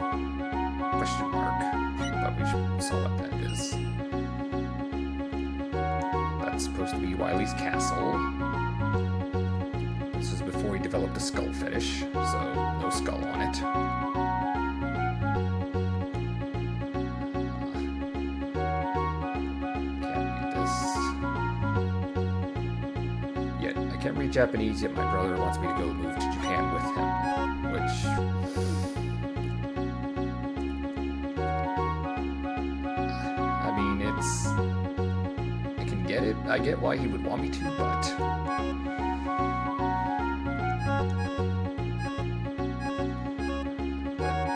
Question mark. Thought we saw what that is. That's supposed to be Wily's castle. This is before he developed a skull fetish, so no skull on it. I can't read Japanese, yet my brother wants me to go move to Japan with him, which I can get it. I get why he would want me to, but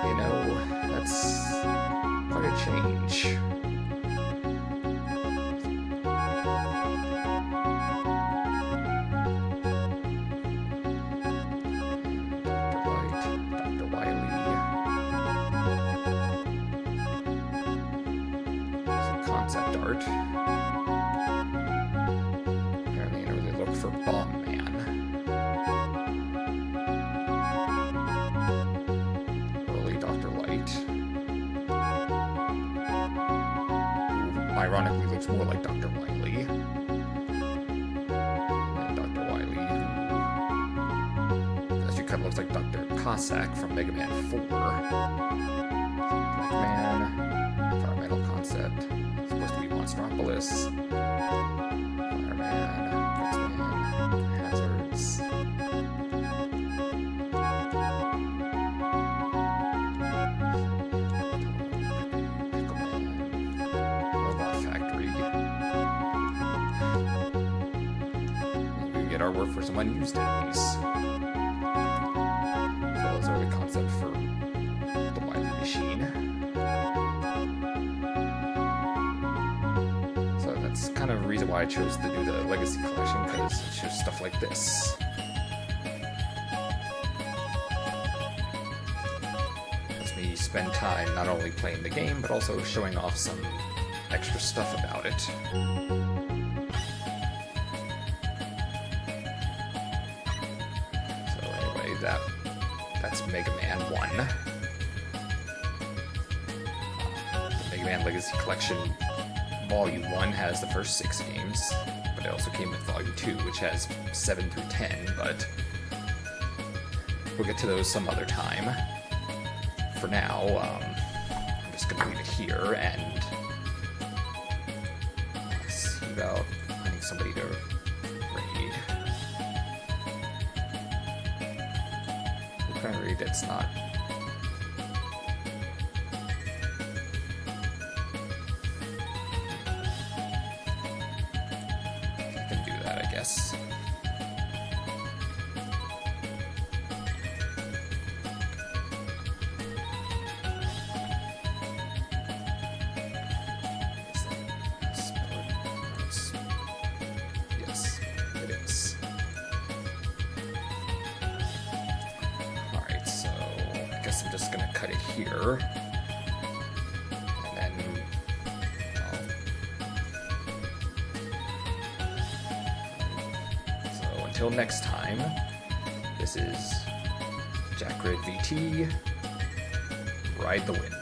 you know, that's quite a change. Concept art. Apparently in early look for Bomb Man. Early Dr. Light. Who ironically looks more like Dr. Wily. And Dr. Wily, who actually kind of looks like Dr. Cossack from Mega Man 4. Mega Man, environmental concept. Supposed to be Monstropolis, Fireman, Gutsman, Hazards. Pickleman, Robot Factory. We can get our work for some unused enemies. As well as early concept for the Wily Machine. That's kind of a reason why I chose to do the Legacy Collection, because it shows stuff like this. Lets me spend time not only playing the game, but also showing off some extra stuff about it. So anyway, that's Mega Man 1. The Mega Man Legacy Collection Volume 1 has the first 6 games, but it also came with Volume 2, which has 7 through 10, but we'll get to those some other time. For now, I'm just going to leave it here and see about finding somebody to raid. What kind of raid that's not... Yes. Yes, it is. Alright, so I guess I'm just gonna cut it here. And then until next time, this is Jack Red VT. Ride the wind.